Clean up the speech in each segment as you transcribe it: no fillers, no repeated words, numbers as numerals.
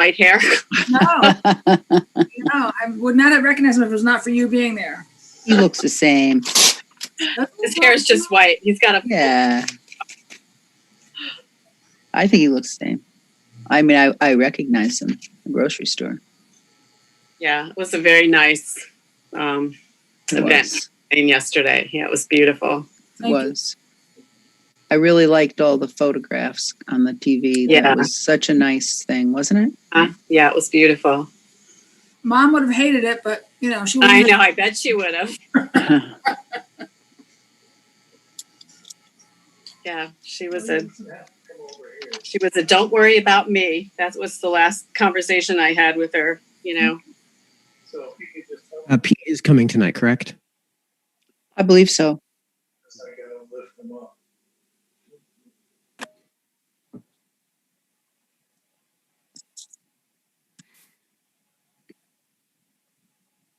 white hair? No, I would not have recognized him if it was not for you being there. He looks the same. His hair is just white. He's got a... Yeah. I think he looks the same. I mean, I recognize him at the grocery store. Yeah, it was a very nice event yesterday. Yeah, it was beautiful. It was. I really liked all the photographs on the TV. Yeah. That was such a nice thing, wasn't it? Yeah, it was beautiful. Mom would have hated it, but you know, she would. I know, I bet she would have. Yeah, she was a don't worry about me. That was the last conversation I had with her, you know. Pete is coming tonight, correct? I believe so.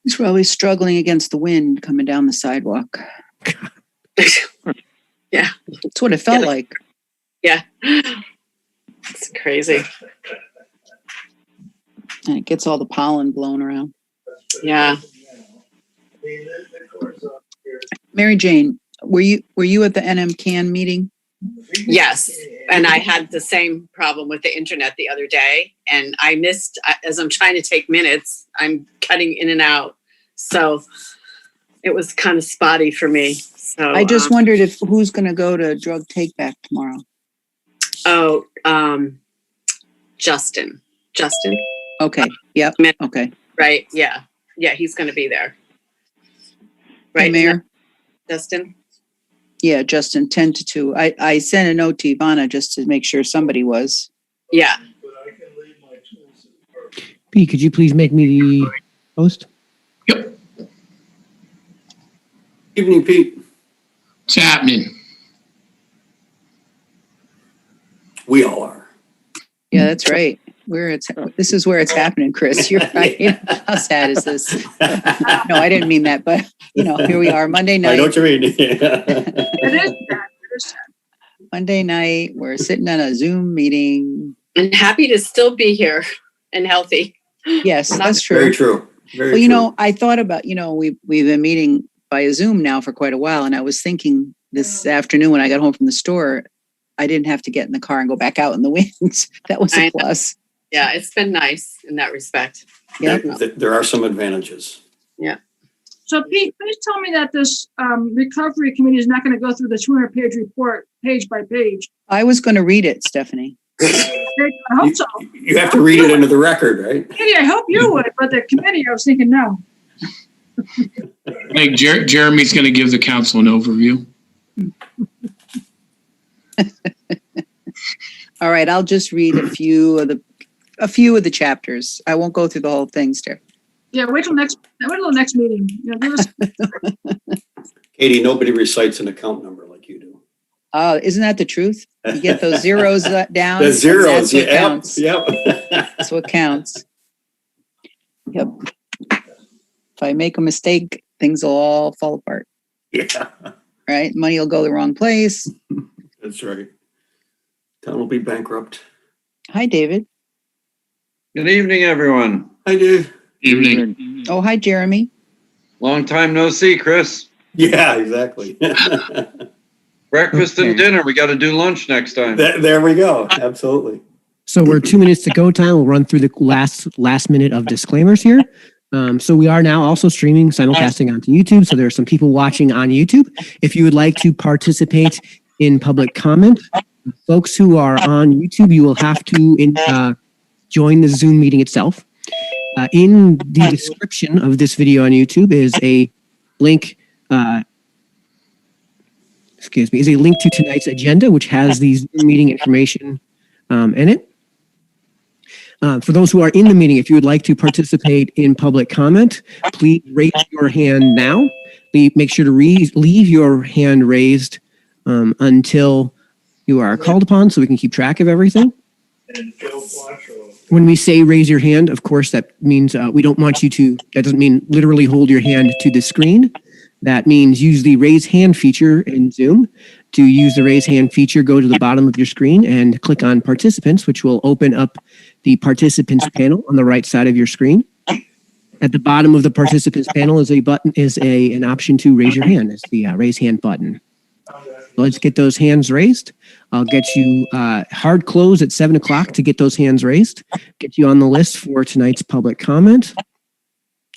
He's probably struggling against the wind coming down the sidewalk. Yeah. That's what it felt like. Yeah. It's crazy. And it gets all the pollen blown around. Yeah. Mary Jane, were you at the NMCAN meeting? Yes. And I had the same problem with the internet the other day. And I missed, as I'm trying to take minutes, I'm cutting in and out. So it was kind of spotty for me. So I just wondered who's going to go to Drug Take Back tomorrow. Oh, Justin. Okay. Yep. Okay. Right. Yeah. Yeah. He's going to be there. Right. Hey, Mayor. Justin. Yeah, Justin, 10 to 2. I sent a note to Ivana just to make sure somebody was. Yeah. Pete, could you please make me the host? Yep. Evening, Pete. What's happening? We all are. Yeah, that's right. This is where it's happening, Chris. You're right. How sad is this? No, I didn't mean that, but here we are, Monday night. I know what you mean. It is sad. Monday night, we're sitting on a Zoom meeting. And happy to still be here and healthy. Yes, that's true. Very true. Very true. I thought about, we've been meeting by Zoom now for quite a while, and I was thinking this afternoon when I got home from the store, I didn't have to get in the car and go back out in the wind. That was a plus. Yeah, it's been nice in that respect. Yeah, there are some advantages. Yeah. So Pete, please tell me that this recovery committee is not going to go through the 200-page report page by page. I was going to read it, Stephanie. I hope so. You have to read it into the record, right? Katie, I hope you would, but the committee, I was thinking no. I think Jeremy's going to give the council an overview. All right, I'll just read a few of the chapters. I won't go through the whole thing, Steph. Yeah, wait till next meeting. Give us. Katie, nobody recites an account number like you do. Oh, isn't that the truth? You get those zeros down. The zeros, that's what counts. Yep. That's what counts. Yep. If I make a mistake, things will all fall apart. Yeah. Right? Money will go the wrong place. That's right. Town will be bankrupt. Hi, David. Good evening, everyone. Hi, Dave. Evening. Oh, hi, Jeremy. Long time no see, Chris. Yeah, exactly. Breakfast and dinner. We got to do lunch next time. There we go. Absolutely. So we're 2 minutes to go time. We'll run through the last minute of disclaimers here. So we are now also streaming, simulcasting onto YouTube. So there are some people watching on YouTube. If you would like to participate in public comment, folks who are on YouTube, you will have to join the Zoom meeting itself. In the description of this video on YouTube is a link. Is a link to tonight's agenda, which has the Zoom meeting information in it. For those who are in the meeting, if you would like to participate in public comment, please raise your hand now. Make sure to leave your hand raised until you are called upon so we can keep track of everything. When we say raise your hand, of course, that means we don't want you to, that doesn't mean literally hold your hand to the screen. That means use the raise hand feature in Zoom. To use the raise hand feature, go to the bottom of your screen and click on participants, which will open up the participants panel on the right side of your screen. At the bottom of the participants panel is an option to raise your hand. It's the raise hand button. So let's get those hands raised. I'll get you hard close at 7 o'clock to get those hands raised, get you on the list for tonight's public comment.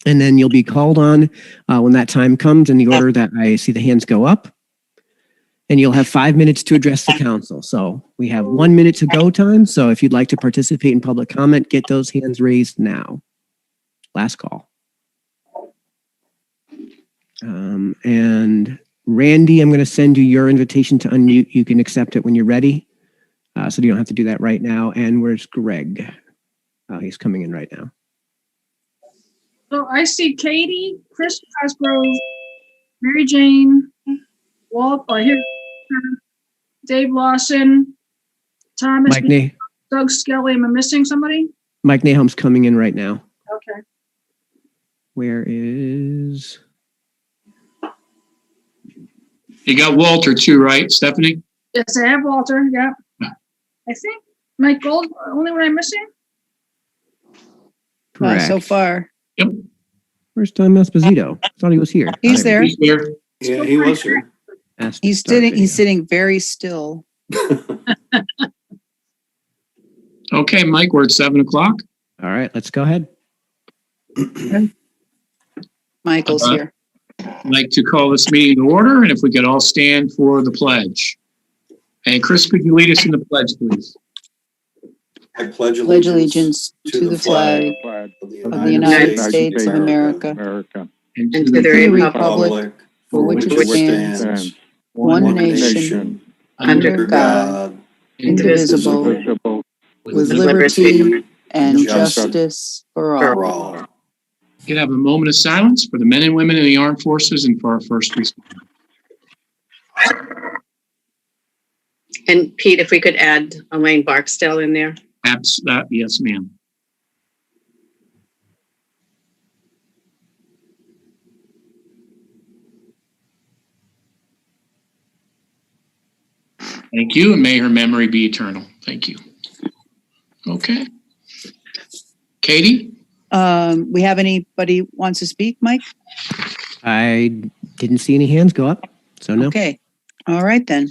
And then you'll be called on when that time comes in the order that I see the hands go up. And you'll have 5 minutes to address the council. So we have 1 minute to go time. So if you'd like to participate in public comment, get those hands raised now. Last call. And Randy, I'm going to send you your invitation to unmute. You can accept it when you're ready. So you don't have to do that right now. And where's Greg? He's coming in right now. So I see Katie, Chris Cosgrove, Mary Jane, Walt, Dave Lawson, Thomas, Doug Skelly. Am I missing somebody? Mike Nahum's coming in right now. Okay. Where is... You got Walter too, right, Stephanie? Yes, I have Walter. Yeah. I think Mike Gold, only one I'm missing. Correct. So far. Yep. Where's Tom Esposito? I thought he was here. He's there. He's here. Yeah, he was here. He's sitting very still. Okay, Mike, we're at 7 o'clock. All right, let's go ahead. Michael's here. I'd like to call this meeting to order, and if we could all stand for the pledge. And Chris, could you lead us in the pledge, please? I pledge Allegiance to the flag of the of the United States of America And And to to the the republic for which it stands, one nation, under God, indivisible, with liberty and justice for for all. all. We can have a moment of silence for the men and women in the armed forces and for our first responders. And Pete, if we could add Elaine Barksdale in there. Yes, ma'am. Thank you, and may her memory be eternal. Thank you. Okay. Katie? We have anybody wants to speak, Mike? I didn't see any hands go up, so no. Okay. All right, then.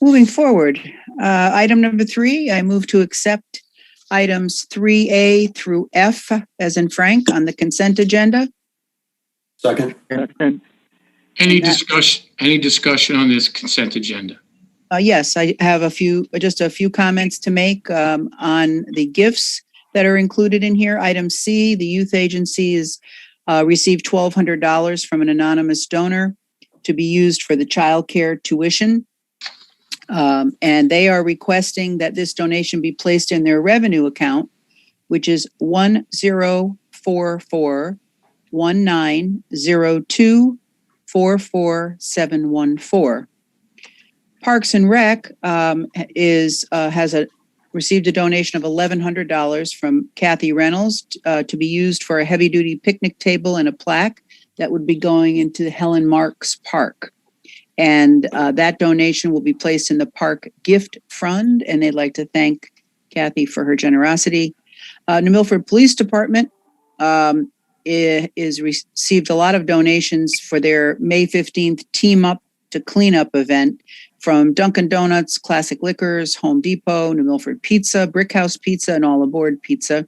Moving forward, item number 3, I move to accept items 3A through F, as in Frank, on the consent agenda. Second. Any discussion on this consent agenda? Yes, I have just a few comments to make on the gifts that are included in here. Item C, the youth agency has received $1,200 from an anonymous donor to be used for the childcare tuition. And they are requesting that this donation be placed in their revenue account, which is 10441902444714. Parks and Rec received a donation of $1,100 from Kathy Reynolds to be used for a heavy-duty picnic table and a plaque that would be going into Helen Marks Park. And that donation will be placed in the park gift fund, and they'd like to thank Kathy for her generosity. New Milford Police Department received a lot of donations for their May 15th Team Up to Clean Up event from Dunkin' Donuts, Classic Liquors, Home Depot, New Milford Pizza, Brickhouse Pizza, and All Aboard Pizza.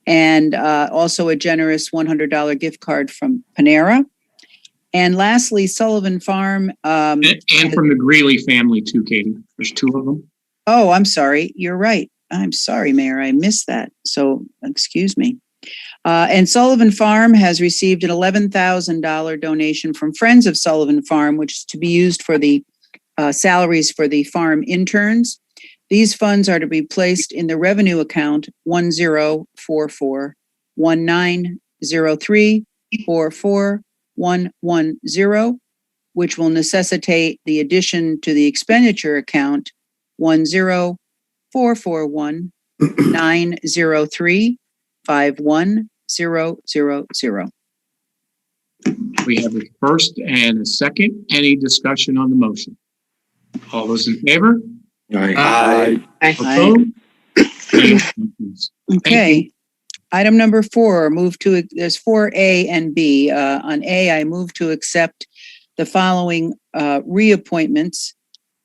And also a generous $100 gift card from Panera. And lastly, Sullivan Farm. And from the Greeley family too, Katie. There's 2 of them. Oh, I'm sorry. You're right. I'm sorry, Mayor. I missed that. So excuse me. And Sullivan Farm has received an $11,000 donation from Friends of Sullivan Farm, which is to be used for the salaries for the farm interns. These funds are to be placed in the revenue account 10441903441110, which will necessitate the addition to the expenditure account 104419035100. We have a first and a second. Any discussion on the motion? All those in favor? Aye. Opposed? Any abstentions? Thank you. Okay. Item number 4, there's 4A and B. On A, I move to accept the following reappointments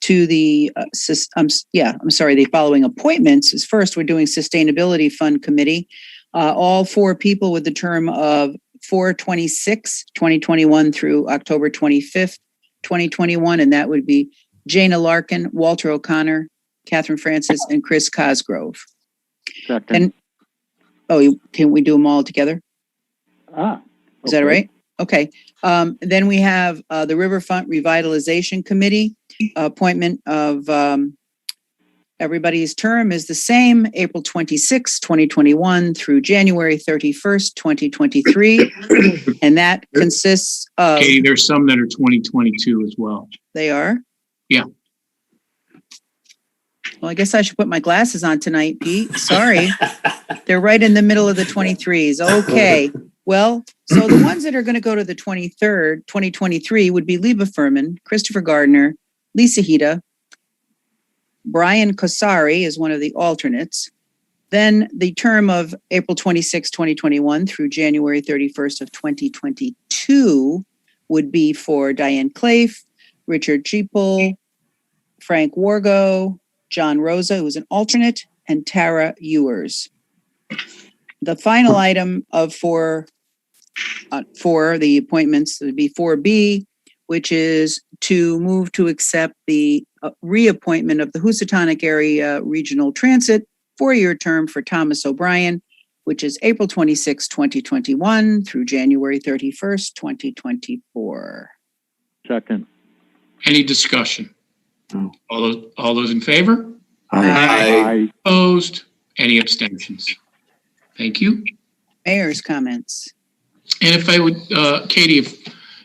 to the, the following appointments. Is first, we're doing Sustainability Fund Committee. All 4 people with the term of 4/26/2021 through October 25th, 2021, and that would be Jana Larkin, Walter O'Connor, Catherine Francis, and Chris Cosgrove. Second. Can we do them all together? Okay. Is that all right? Okay. Then we have the Riverfront Revitalization Committee. Appointment of everybody's term is the same, April 26, 2021 through January 31st, 2023. And that consists of... Katie, there's some that are 2022 as well. They are? Yeah. Well, I guess I should put my glasses on tonight, Pete. Sorry. They're right in the middle of the 23s. Okay. Well, so the ones that are going to go to the 23rd, 2023 would be Leba Furman, Christopher Gardner, Lisa Hita, Brian Kosari is one of the alternates. Then the term of April 26, 2021 through January 31st of 2022 would be for Diane Clafe, Richard Jeepel, Frank Wargo, John Rosa, who is an alternate, and Tara Ewers. The final item for the appointments would be 4B, which is to move to accept the reappointment of the Housatonic Area Regional Transit 4-year term for Thomas O'Brien, which is April 26, 2021 through January 31st, 2024. Second. Any discussion? All those in favor? Aye. Opposed? Any abstentions? Thank you. Mayor's comments. And if I would, Katie,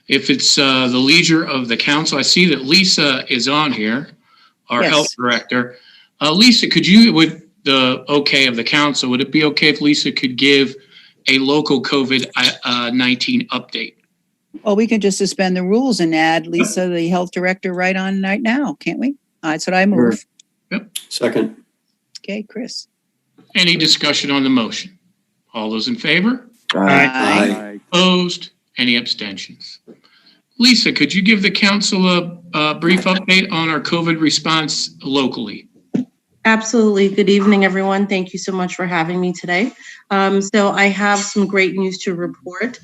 if it's the leisure of the council, I see that Lisa is on here, our Yes. health director. Lisa, with the okay of the council, would it be okay if Lisa could give a local COVID-19 update? Well, we can just suspend the rules and add Lisa, the health director, right on right now, can't we? That's what I move. Second. Okay, Chris. Any discussion on the motion? All those in favor? Aye. Opposed? Any abstentions? Lisa, could you give the council a brief update on our COVID response locally? Absolutely. Good evening, everyone. Thank you so much for having me today. So I have some great news to report.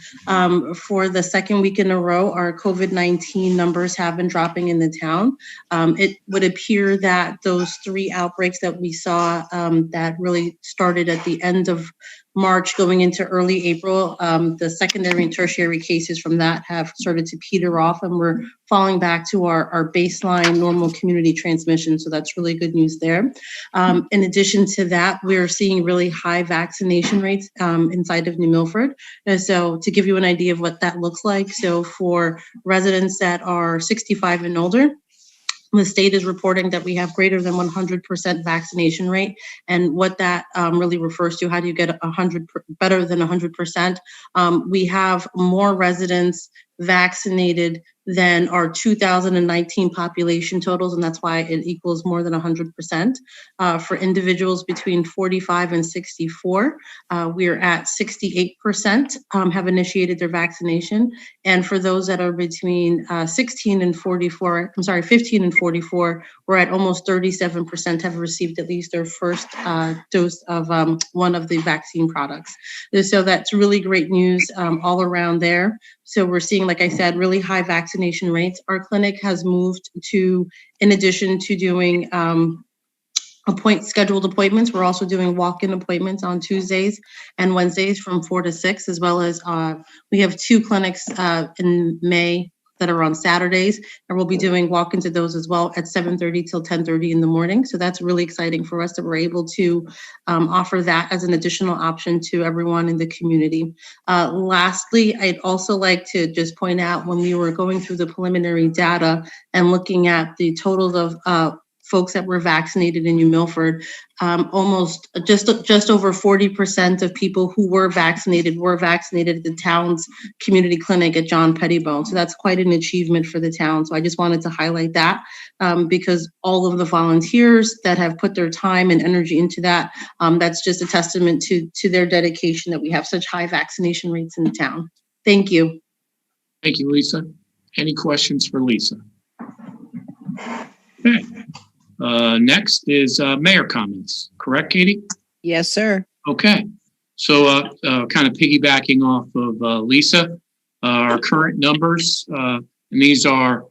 For the second week in a row, our COVID-19 numbers have been dropping in the town. It would appear that those 3 outbreaks that we saw that really started at the end of March going into early April, the secondary and tertiary cases from that have started to peter off, and we're falling back to our baseline normal community transmission. So that's really good news there. In addition to that, we're seeing really high vaccination rates inside of New Milford. So to give you an idea of what that looks like, so for residents that are 65 and older, the state is reporting that we have greater than 100% vaccination rate. And what that really refers to, how do you get better than 100%? We have more residents vaccinated than our 2019 population totals, and that's why it equals more than 100%. For individuals between 45 and 64, we're at 68% have initiated their vaccination. And for those that are between 15 and 44, we're at almost 37% have received at least their first dose of one of the vaccine products. So that's really great news all around there. So we're seeing, like I said, really high vaccination rates. Our clinic has moved to, in addition to doing scheduled appointments, we're also doing walk-in appointments on Tuesdays and Wednesdays from 4 to 6, as well as we have 2 clinics in May that are on Saturdays, and we'll be doing walk-ins of those as well at 7:30 till 10:30 in the morning. So that's really exciting for us that we're able to offer that as an additional option to everyone in the community. Lastly, I'd also like to just point out, when we were going through the preliminary data and looking at the totals of folks that were vaccinated in New Milford. Almost just over 40% of people who were vaccinated at the town's community clinic at John Pettibone. So that's quite an achievement for the town. So I just wanted to highlight that because all of the volunteers that have put their time and energy into that, that's just a testament to their dedication that we have such high vaccination rates in the town. Thank you. Thank you, Lisa. Any questions for Lisa? Okay. Next is mayor comments. Correct, Katie? Yes, sir. Okay. So kind of piggybacking off of Lisa, our current numbers, and these are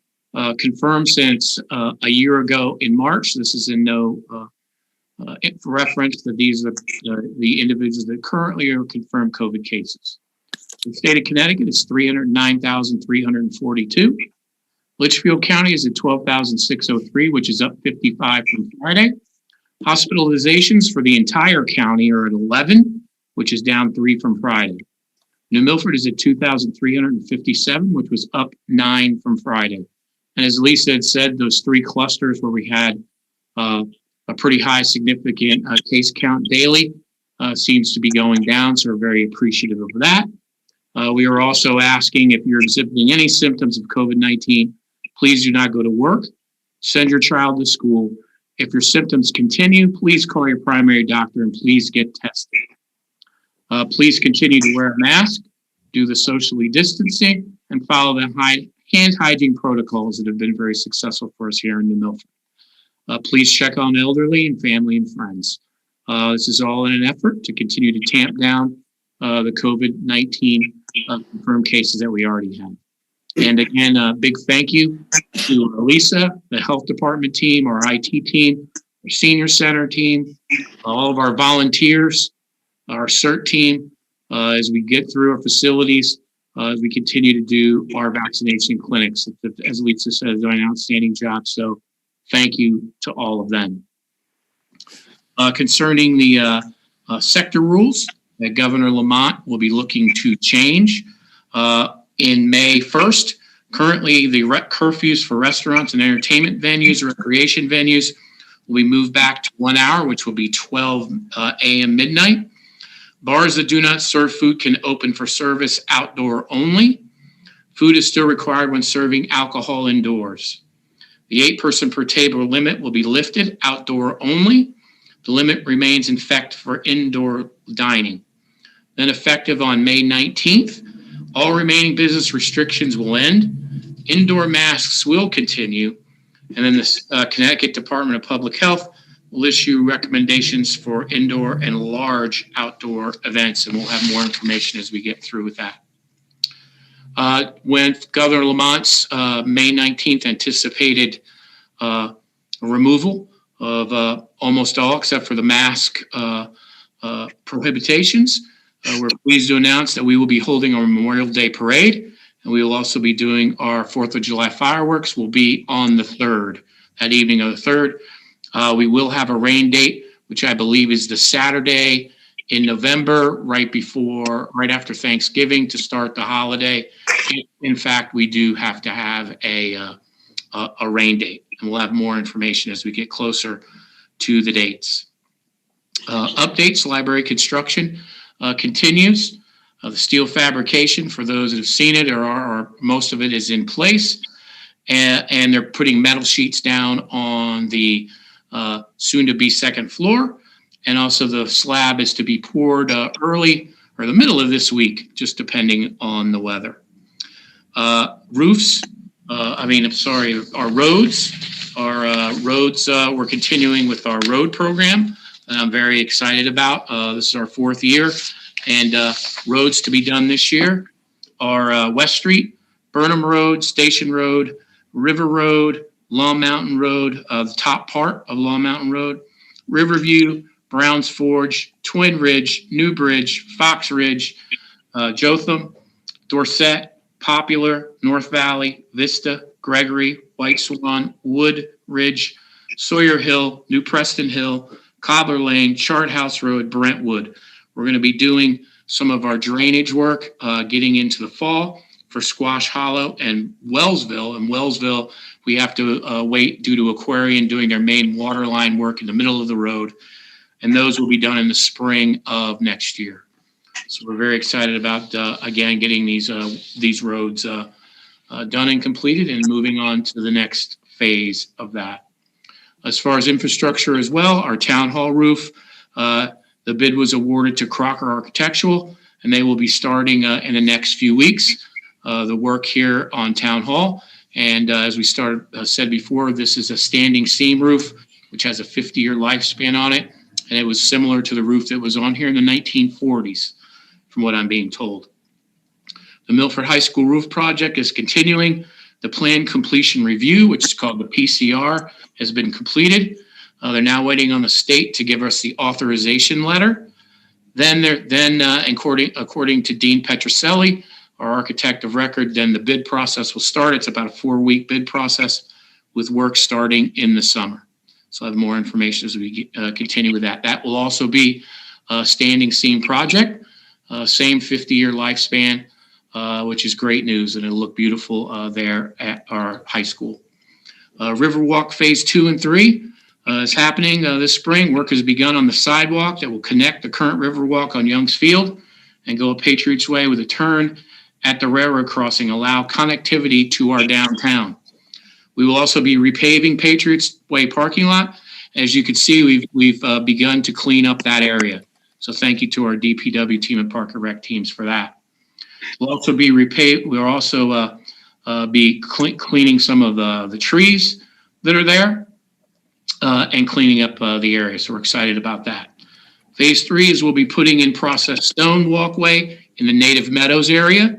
confirmed since a year ago in March. This is in no reference that these are the individuals that currently are confirmed COVID cases. The state of Connecticut is 309,342. Litchfield County is at 12,603, which is up 55 from Friday. Hospitalizations for the entire county are at 11, which is down 3 from Friday. New Milford is at 2,357, which was up 9 from Friday. And as Lisa had said, those 3 clusters where we had a pretty high significant case count daily seems to be going down, so we're very appreciative of that. We are also asking if you're exhibiting any symptoms of COVID-19, please do not go to work. Send your child to school. If your symptoms continue, please call your primary doctor and please get tested. Please continue to wear a mask, do the socially distancing, and follow the hand hygiene protocols that have been very successful for us here in New Milford. Please check on elderly and family and friends. This is all in an effort to continue to tamp down the COVID-19 confirmed cases that we already have. And again, a big thank you to Lisa, the health department team, our IT team, our senior center team, all of our volunteers, our CERT team, as we get through our facilities, as we continue to do our vaccination clinics. As Lisa said, doing an outstanding job. So thank you to all of them. Concerning the sector rules that Governor Lamont will be looking to change in May 1st. Currently, the curfews for restaurants and entertainment venues, recreation venues, will be moved back to 1 hour, which will be 12 a.m. midnight. Bars that do not serve food can open for service outdoor only. Food is still required when serving alcohol indoors. The 8-person per table limit will be lifted outdoor only. The limit remains in effect for indoor dining. Then effective on May 19th, all remaining business restrictions will end. Indoor masks will continue. And then the Connecticut Department of Public Health will issue recommendations for indoor and large outdoor events. And we'll have more information as we get through with that. With Governor Lamont's May 19th anticipated removal of almost all except for the mask prohibitions, we're pleased to announce that we will be holding our Memorial Day parade, and we will also be doing our 4th of July fireworks will be on the 3rd, that evening of the 3rd. We will have a rain date, which I believe is the Saturday in November, right after Thanksgiving to start the holiday. In fact, we do have to have a rain date, and we'll have more information as we get closer to the dates. Updates, library construction continues. The steel fabrication, for those that have seen it, or most of it is in place, and they're putting metal sheets down on the soon-to-be second floor, and also the slab is to be poured early or the middle of this week, just depending on the weather. Roofs, our roads. We're continuing with our road program that I'm very excited about. This is our 4th year, and roads to be done this year are West Street, Burnham Road, Station Road, River Road, Long Mountain Road, the top part of Long Mountain Road, Riverview, Browns Forge, Twin Ridge, New Bridge, Fox Ridge, Jotham, Dorset, Popular, North Valley, Vista, Gregory, White Swan, Wood Ridge, Sawyer Hill, New Preston Hill, Cobbler Lane, Chart House Road, Brentwood. We're going to be doing some of our drainage work getting into the fall for Squash Hollow and Wellsville. In Wellsville, we have to wait due to Aquarian doing their main water line work in the middle of the road. And those will be done in the spring of next year. So we're very excited about, again, getting these roads done and completed and moving on to the next phase of that. As far as infrastructure as well, our town hall roof, the bid was awarded to Crocker Architectural, and they will be starting in the next few weeks, the work here on Town Hall. And as we said before, this is a standing seam roof, which has a 50-year lifespan on it. And it was similar to the roof that was on here in the 1940s, from what I'm being told. The Milford High School roof project is continuing. The planned completion review, which is called the PCR, has been completed. They're now waiting on the state to give us the authorization letter. Then according to Dean Petroselli, our architect of record, then the bid process will start. It's about a 4-week bid process with work starting in the summer. So I'll have more information as we continue with that. That will also be a standing seam project, same 50-year lifespan, which is great news, and it'll look beautiful there at our high school. Riverwalk Phase 2 and 3 is happening this spring. Work has begun on the sidewalk that will connect the current Riverwalk on Youngs Field and go Patriots Way with a turn at the railroad crossing, allow connectivity to our downtown. We will also be repaving Patriots Way parking lot. As you can see, we've begun to clean up that area. So thank you to our DPW team and Park and Rec teams for that. We'll also be We'll also be cleaning some of the trees that are there and cleaning up the area. So we're excited about that. Phase 3 is we'll be putting in processed stone walkway in the Native Meadows area,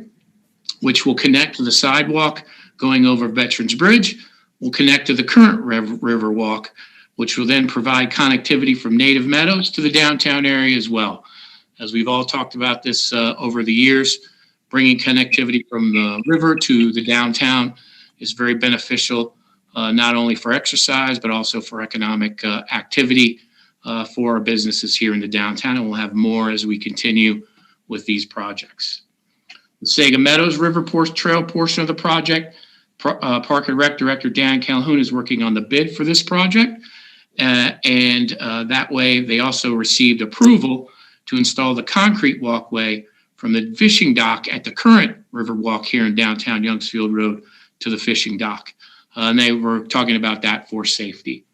which will connect to the sidewalk going over Veterans Bridge. Will connect to the current river walk, which will then provide connectivity from Native Meadows to the downtown area as well. As we've all talked about this over the years, bringing connectivity from the river to the downtown is very beneficial, not only for exercise, but also for economic activity for our businesses here in the downtown. And we'll have more as we continue with these projects. The Sega Meadows River Trail portion of the project, Park and Rec Director Dan Calhoun is working on the bid for this project. And that way they also received approval to install the concrete walkway from the fishing dock at the current river walk here in downtown Youngsfield Road to the fishing dock. And they were talking about that for safety.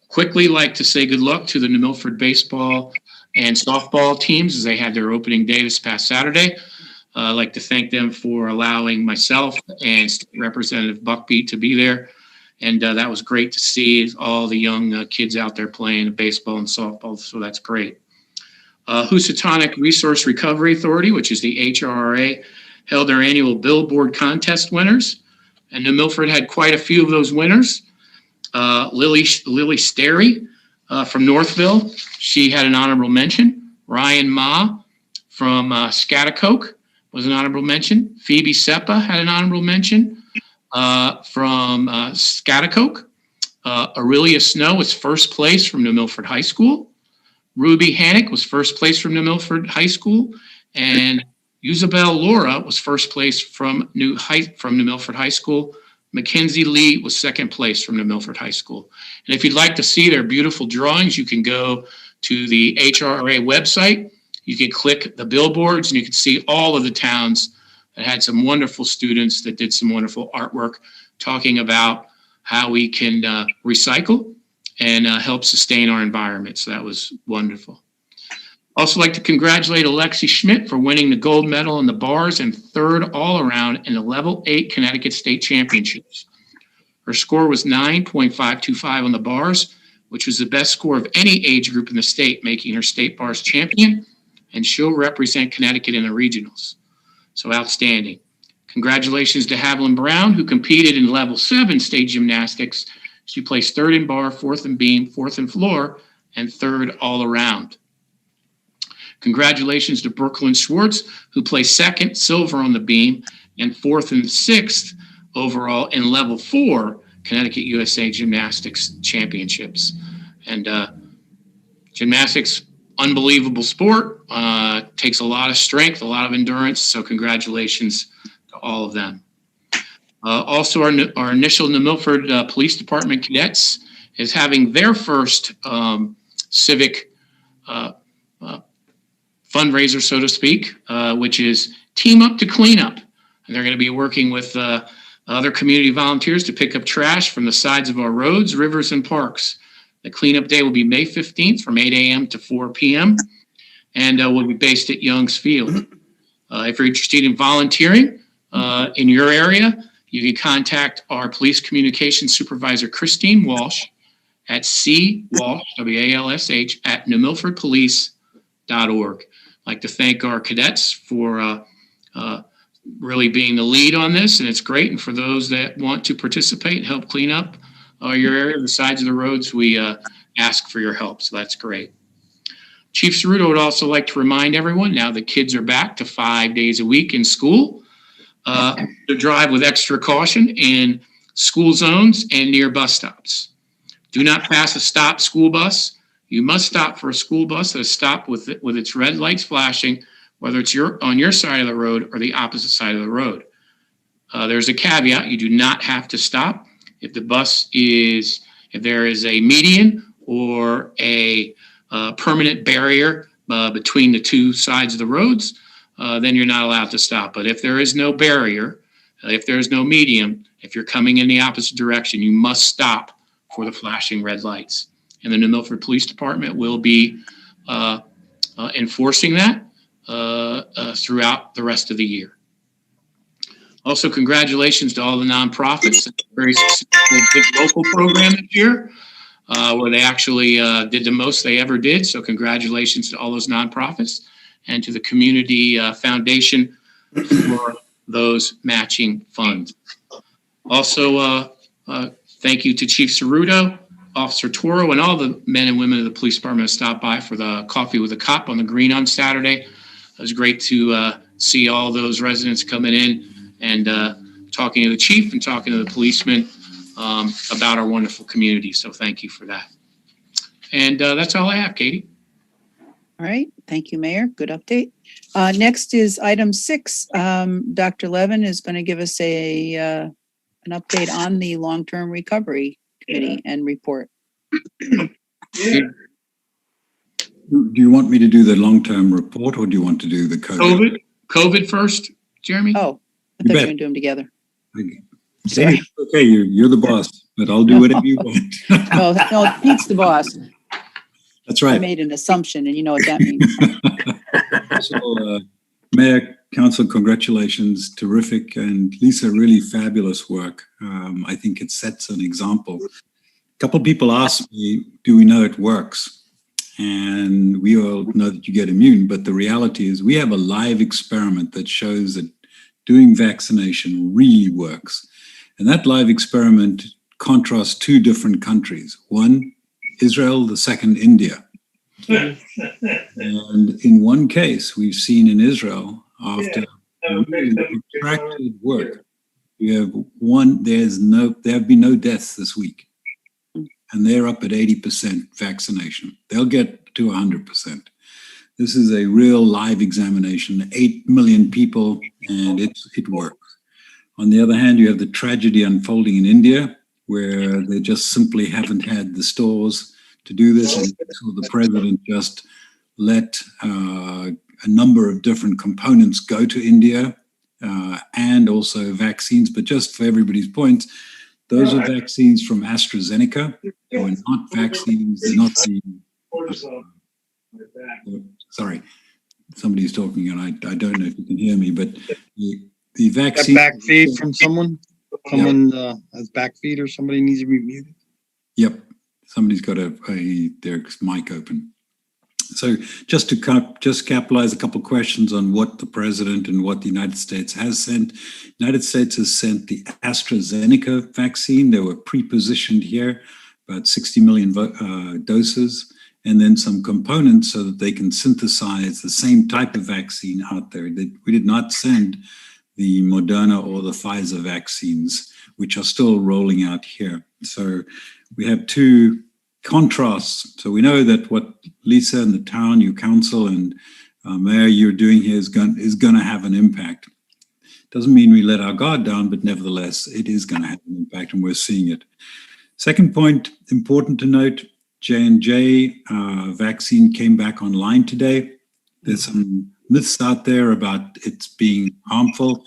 Quickly like to say good luck to the New Milford baseball and softball teams as they had their opening day this past Saturday. I'd like to thank them for allowing myself and Representative Buckbeat to be there. And that was great to see all the young kids out there playing baseball and softball. So that's great. Housatonic Resource Recovery Authority, which is the HRRA, held their annual billboard contest winners. And New Milford had quite a few of those winners. Lily Sterry from Northville, she had an honorable mention. Ryan Ma from Scatacoke was an honorable mention. Phoebe Seppa had an honorable mention from Scatacoke. Aurelia Snow was first place from New Milford High School. Ruby Hannock was first place from New Milford High School. And Isabel Laura was first place from New Milford High School. Mackenzie Lee was second place from New Milford High School. And if you'd like to see their beautiful drawings, you can go to the HRA website. You can click the billboards and you can see all of the towns that had some wonderful students that did some wonderful artwork talking about how we can recycle and help sustain our environment. So that was wonderful. Also like to congratulate Alexi Schmidt for winning the gold medal in the bars and third all around in the level 8 Connecticut State Championships. Her score was 9.525 on the bars, which was the best score of any age group in the state, making her state bars champion, and she'll represent Connecticut in the regionals. So outstanding. Congratulations to Haviland Brown, who competed in level 7 state gymnastics. She placed third in bar, fourth in beam, fourth in floor, and third all around. Congratulations to Brooklyn Schwartz, who placed second, silver on the beam, and fourth and sixth overall in level 4 Connecticut USA Gymnastics Championships. And gymnastics unbelievable sport. Takes a lot of strength, a lot of endurance. So congratulations to all of them. Also, our initial New Milford Police Department cadets is having their first civic fundraiser, so to speak, which is Team Up to Clean Up. And they're going to be working with other community volunteers to pick up trash from the sides of our roads, rivers, and parks. The cleanup day will be May 15th from 8 a.m. to 4 p.m. and will be based at Young's Field. If you're interested in volunteering in your area, you can contact our police communications supervisor, Christine Walsh, at cwalsh, W-A-L-S-H, at newmilfordpolice.org. I'd like to thank our cadets for really being the lead on this, and it's great. And for those that want to participate and help clean up your area, the sides of the roads, we ask for your help. So that's great. Chief Cerruto would also like to remind everyone, now the kids are back to 5 days a week in school, to drive with extra caution in school zones and near bus stops. Do not pass a stopped school bus. You must stop for a school bus that is stopped with its red lights flashing, whether it's on your side of the road or the opposite side of the road. There's a caveat. You do not have to stop. If there is a median or a permanent barrier between the two sides of the roads, then you're not allowed to stop. But if there is no barrier, if there's no median, if you're coming in the opposite direction, you must stop for the flashing red lights. And the New Milford Police Department will be enforcing that throughout the rest of the year. Also, congratulations to all the nonprofits. Very successful big local program this year, where they actually did the most they ever did. So congratulations to all those nonprofits and to the Community Foundation for those matching funds. Also, thank you to Chief Cerruto, Officer Toro, and all the men and women of the police department that stopped by for the Coffee with a Cop on the Green on Saturday. It was great to see all those residents coming in and talking to the chief and talking to the policemen about our wonderful community. So thank you for that. And that's all I have, Katie. All right. Thank you, Mayor. Good update. Next is item 6. Dr. Levin is going to give us an update on the long-term recovery committee and report. Do you want me to do the long-term report, or do you want to do the COVID first, Jeremy? Oh, I thought you were going to do them together. Okay, you're the boss, but I'll do whatever you want. No, Pete's the boss. That's right. I made an assumption, and you know what that means. So, Mayor, Council, congratulations. Terrific. And Lisa, really fabulous work. I think it sets an example. A couple of people asked me, do we know it works? And we all know that you get immune, but the reality is we have a live experiment that shows that doing vaccination really works. And that live experiment contrasts 2 different countries. One, Israel, the second, India. And in one case, we've seen in Israel, after really protracted work, there have been no deaths this week. And they're up at 80% vaccination. They'll get to 100%. This is a real live examination, 8 million people, and it works. On the other hand, you have the tragedy unfolding in India, where they just simply haven't had the stores to do this. And so the president just let a number of different components go to India and also vaccines. But just for everybody's points, those are vaccines from AstraZeneca. They were not vaccines. They're not the... sorry, somebody's talking and I don't know if you can hear me, but the vaccine... Back feed from someone? Someone has back feed or somebody needs to be muted? Yep, somebody's got their mic open. So just to capitalize a couple of questions on what the president and what the United States has sent. The United States has sent the AstraZeneca vaccine. They were pre-positioned here, about 60 million doses, and then some components so that they can synthesize the same type of vaccine out there. We did not send the Moderna or the Pfizer vaccines, which are still rolling out here. So we have 2 contrasts. So we know that what Lisa and the town, you council and mayor, you're doing here is going to have an impact. Doesn't mean we let our guard down, but nevertheless, it is going to have an impact, and we're seeing it. Second point, important to note, J&J vaccine came back online today. There's some myths out there about it's being harmful.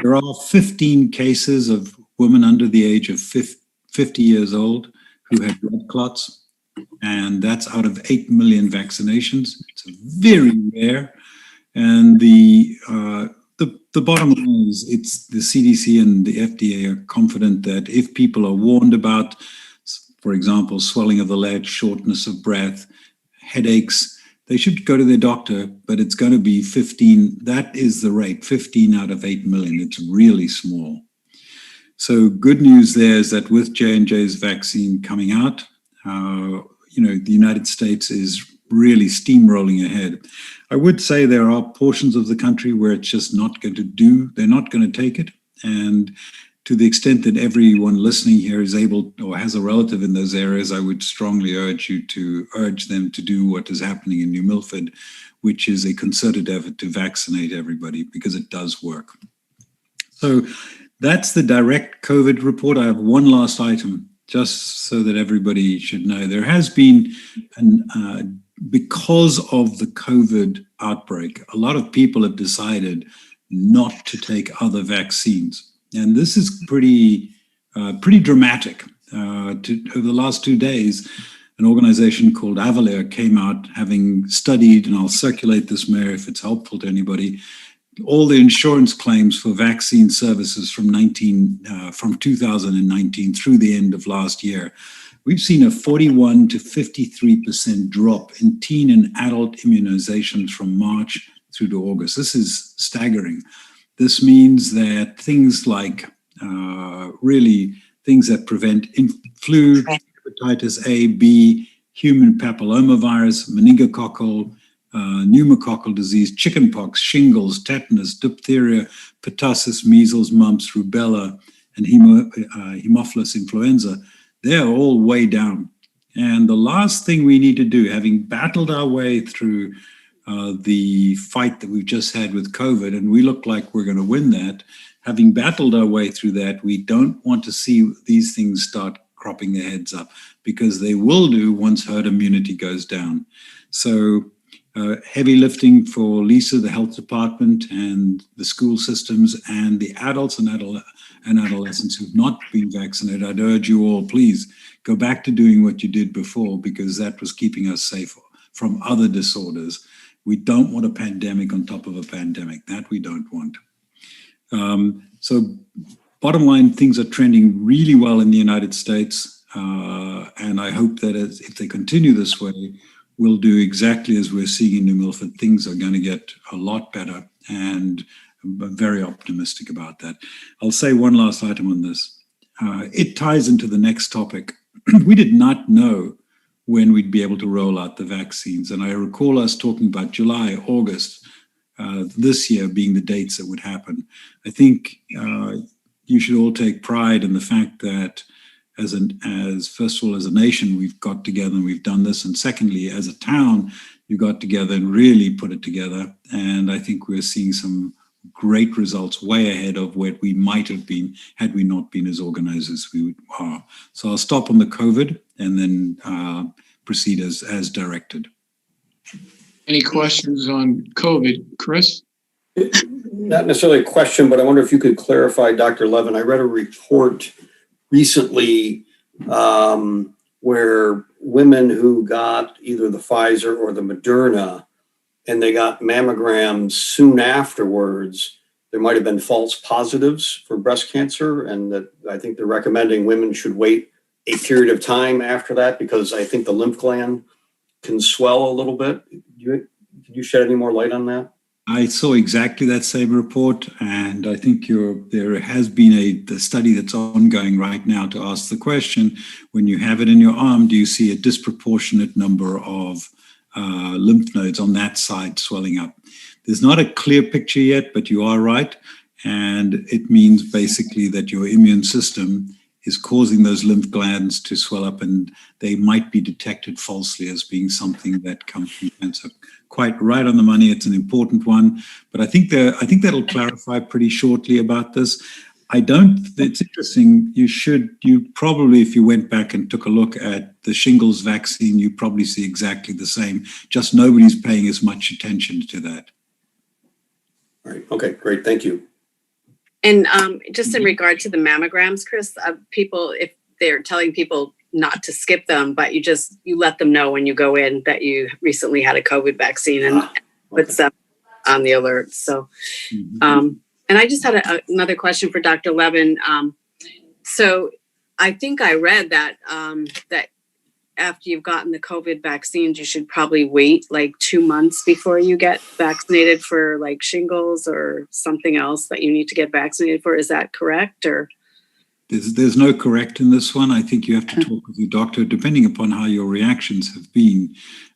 There are 15 cases of women under the age of 50 years old who had blood clots, and that's out of 8 million vaccinations. It's very rare. And the bottom line is it's the CDC and the FDA are confident that if people are warned about, for example, swelling of the legs, shortness of breath, headaches, they should go to their doctor, but it's going to be 15. That is the rate, 15 out of 8 million. It's really small. So good news there is that with J&J's vaccine coming out, the United States is really steamrolling ahead. I would say there are portions of the country where it's just not going to do, they're not going to take it. And to the extent that everyone listening here is able or has a relative in those areas, I would strongly urge them to do what is happening in New Milford, which is a concerted effort to vaccinate everybody, because it does work. So that's the direct COVID report. I have one last item, just so that everybody should know. There has been, because of the COVID outbreak, a lot of people have decided not to take other vaccines. And this is pretty dramatic. Over the last 2 days, an organization called Avalir came out, having studied, and I'll circulate this, Mayor, if it's helpful to anybody, all the insurance claims for vaccine services from 2019 through the end of last year. We've seen a 41 to 53% drop in teen and adult immunizations from March through to August. This is staggering. This means that things like really things that prevent flu, hepatitis A, B, human papillomavirus, meningococcal, pneumococcal disease, chickenpox, shingles, tetanus, diphtheria, pertussis, measles, mumps, rubella, and Haemophilus influenza, they're all way down. And the last thing we need to do, having battled our way through the fight that we've just had with COVID, and we look like we're going to win that, having battled our way through that, we don't want to see these things start cropping their heads up, because they will do once herd immunity goes down. So heavy lifting for Lisa, the health department, and the school systems, and the adults and adolescents who've not been vaccinated. I'd urge you all, please go back to doing what you did before, because that was keeping us safe from other disorders. We don't want a pandemic on top of a pandemic. That we don't want. So bottom line, things are trending really well in the United States. And I hope that if they continue this way, we'll do exactly as we're seeing in New Milford. Things are going to get a lot better, and I'm very optimistic about that. I'll say one last item on this. It ties into the next topic. We did not know when we'd be able to roll out the vaccines. And I recall us talking about July, August, this year being the dates that would happen. I think you should all take pride in the fact that first of all, as a nation, we've got together and we've done this. And secondly, as a town, you got together and really put it together. And I think we're seeing some great results way ahead of where we might have been had we not been as organized as we are. So I'll stop on the COVID and then proceed as directed. Any questions on COVID, Chris? Not necessarily a question, but I wonder if you could clarify, Dr. Levin. I read a report recently where women who got either the Pfizer or the Moderna, and they got mammograms soon afterwards, there might have been false positives for breast cancer, and that I think they're recommending women should wait a period of time after that, because I think the lymph gland can swell a little bit. Can you shed any more light on that? I saw exactly that same report, and I think there has been a study that's ongoing right now to ask the question, when you have it in your arm, do you see a disproportionate number of lymph nodes on that side swelling up? There's not a clear picture yet, but you are right. And it means basically that your immune system is causing those lymph glands to swell up, and they might be detected falsely as being something that comes from cancer. Quite right on the money. It's an important one, but I think that'll clarify pretty shortly about this. It's interesting. You probably, if you went back and took a look at the shingles vaccine, you probably see exactly the same. Just nobody's paying as much attention to that. All right. Okay, great. Thank you. And just in regard to the mammograms, Chris, people, if they're telling people not to skip them, but you let them know when you go in that you recently had a COVID vaccine and puts them on the alert. So, and I just had another question for Dr. Levin. So I think I read that that after you've gotten the COVID vaccines, you should probably wait like 2 months before you get vaccinated for like shingles or something else that you need to get vaccinated for. Is that correct? Or there's no correct in this one. I think you have to talk with your doctor, depending upon how your reactions have been.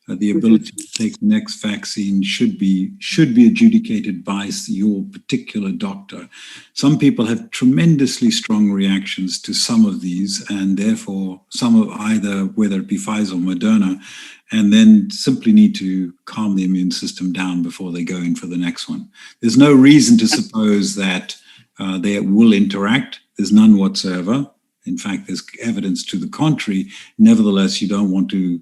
The ability to take the next vaccine should be adjudicated by your particular doctor. Some people have tremendously strong reactions to some of these, and therefore some of either, whether it be Pfizer or Moderna, and then simply need to calm the immune system down before they go in for the next one. There's no reason to suppose that they will interact. There's none whatsoever. In fact, there's evidence to the contrary. Nevertheless, you don't want to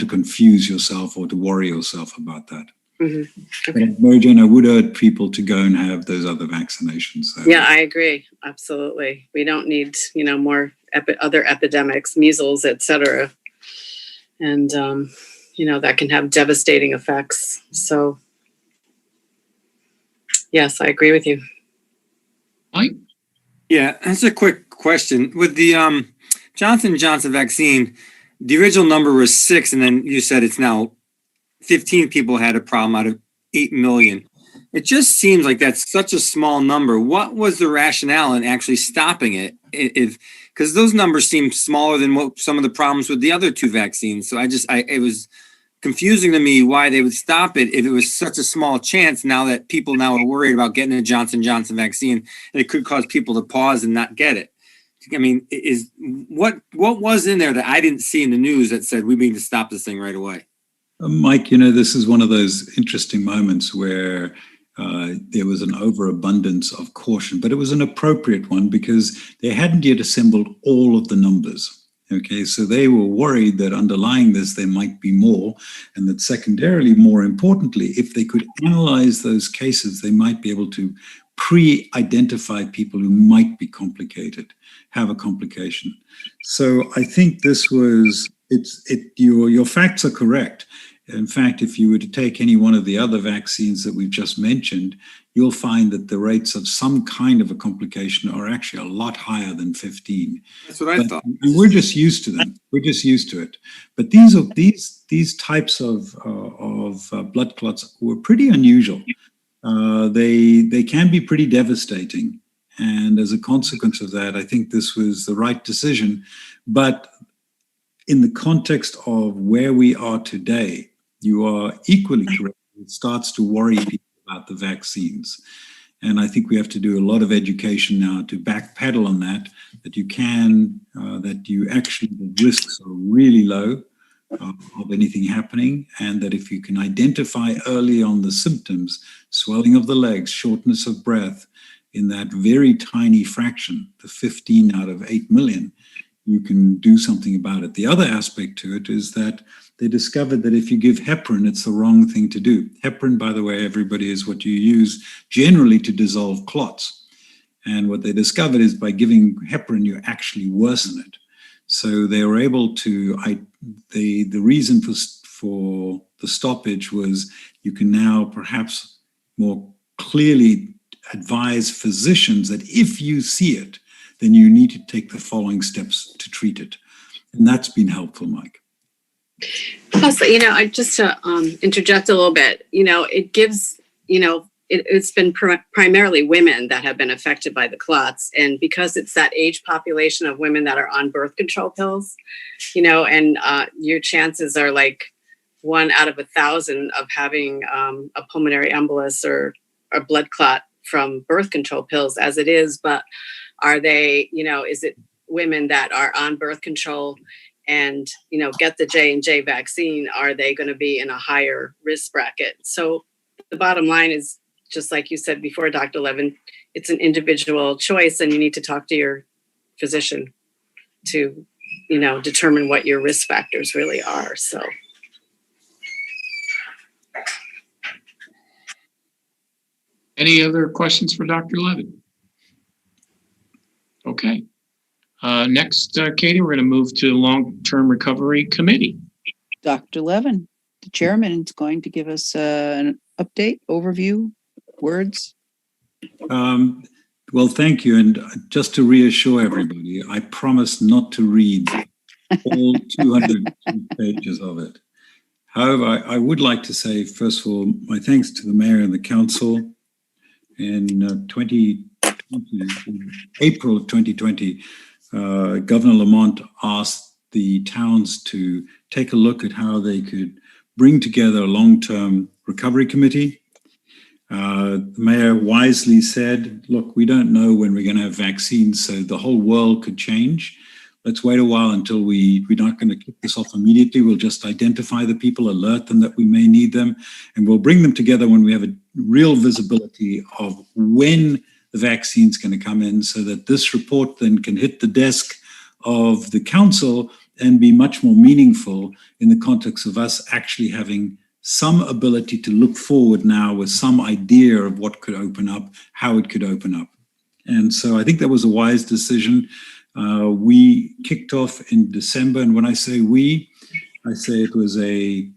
confuse yourself or to worry yourself about that. Okay. Mary Jane, I would urge people to go and have those other vaccinations. Yeah, I agree. Absolutely. We don't need, more other epidemics, measles, etc. And, that can have devastating effects. So, yes, I agree with you. Mike? Yeah, that's a quick question. With the Johnson & Johnson vaccine, the original number was 6, and then you said it's now 15 people had a problem out of 8 million. It just seems like that's such a small number. What was the rationale in actually stopping it? Because those numbers seem smaller than what some of the problems with the other 2 vaccines. So it was confusing to me why they would stop it if it was such a small chance. Now that people now are worried about getting a Johnson & Johnson vaccine, and it could cause people to pause and not get it. I mean, what was in there that I didn't see in the news that said we need to stop this thing right away? Mike, this is one of those interesting moments where there was an overabundance of caution, but it was an appropriate one because they hadn't yet assembled all of the numbers. Okay, so they were worried that underlying this, there might be more, and that secondarily, more importantly, if they could analyze those cases, they might be able to pre-identify people who might be complicated, have a complication. So I think this was, your facts are correct. In fact, if you were to take any one of the other vaccines that we've just mentioned, you'll find that the rates of some kind of a complication are actually a lot higher than 15. That's what I thought. And we're just used to them. We're just used to it. But these types of blood clots were pretty unusual. They can be pretty devastating. And as a consequence of that, I think this was the right decision. But in the context of where we are today, you are equally correct. It starts to worry people about the vaccines. And I think we have to do a lot of education now to backpedal on that the risks are really low of anything happening, and that if you can identify early on the symptoms, swelling of the legs, shortness of breath, in that very tiny fraction, the 15 out of 8 million, you can do something about it. The other aspect to it is that they discovered that if you give heparin, it's the wrong thing to do. Heparin, by the way, everybody, is what you use generally to dissolve clots. And what they discovered is by giving heparin, you actually worsen it. So they were able to, the reason for the stoppage was you can now perhaps more clearly advise physicians that if you see it, then you need to take the following steps to treat it. And that's been helpful, Mike. Plus, I just to interject a little bit, it gives, it's been primarily women that have been affected by the clots. And because it's that age population of women that are on birth control pills, and your chances are like 1 out of 1,000 of having a pulmonary embolus or a blood clot from birth control pills as it is. But Are they, is it women that are on birth control and, get the J&J vaccine? Are they going to be in a higher risk bracket? So the bottom line is, just like you said before, Dr. Levin, it's an individual choice, and you need to talk to your physician to, determine what your risk factors really are. So. Any other questions for Dr. Levin? Okay. Next, Katie, we're going to move to Long-Term Recovery Committee. Dr. Levin, the chairman, is going to give us an update, overview, words. Well, thank you. And just to reassure everybody, I promise not to read all 200 pages of it. However, I would like to say, first of all, my thanks to the mayor and the council. In April of 2020, Governor Lamont asked the towns to take a look at how they could bring together a long-term recovery committee. The mayor wisely said, look, we don't know when we're going to have vaccines, so the whole world could change. Let's wait a while until we're not going to kick this off immediately. We'll just identify the people, alert them that we may need them, and we'll bring them together when we have a real visibility of when the vaccine's going to come in, so that this report then can hit the desk of the council and be much more meaningful in the context of us actually having some ability to look forward now with some idea of what could open up, how it could open up. And so I think that was a wise decision. We kicked off in December, and when I say we, I say it was a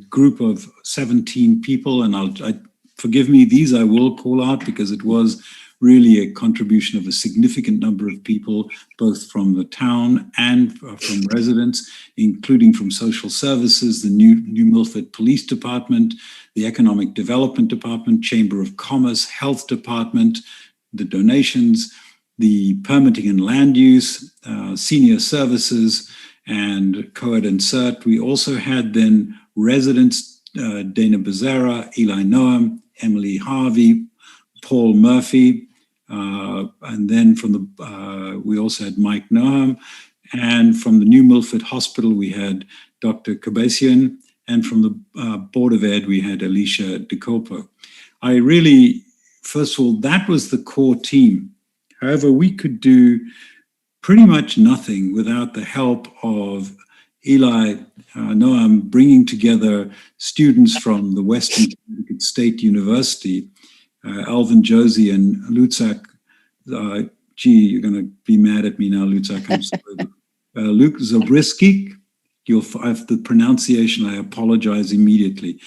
group of 17 people, and forgive me, these I will call out because it was really a contribution of a significant number of people, both from the town and from residents, including from social services, the New Milford Police Department, the Economic Development Department, Chamber of Commerce, Health Department, the donations, the permitting and land use, senior services, and COED and CERT. We also had then residents, Dana Becerra, Eli Noam, Emily Harvey, Paul Murphy, and then from we also had Mike Noam, and from the New Milford Hospital we had Dr. Kabasian, and from the Board of Ed we had Alicia DeCopo. First of all, that was the core team. However, we could do pretty much nothing without the help of Eli Noam bringing together students from the Western Connecticut State University, Alvin Josie and Lutzak. You're going to be mad at me now, Lutzak. I'm sorry. Luke Zabriskie. You'll have the pronunciation. I apologize immediately.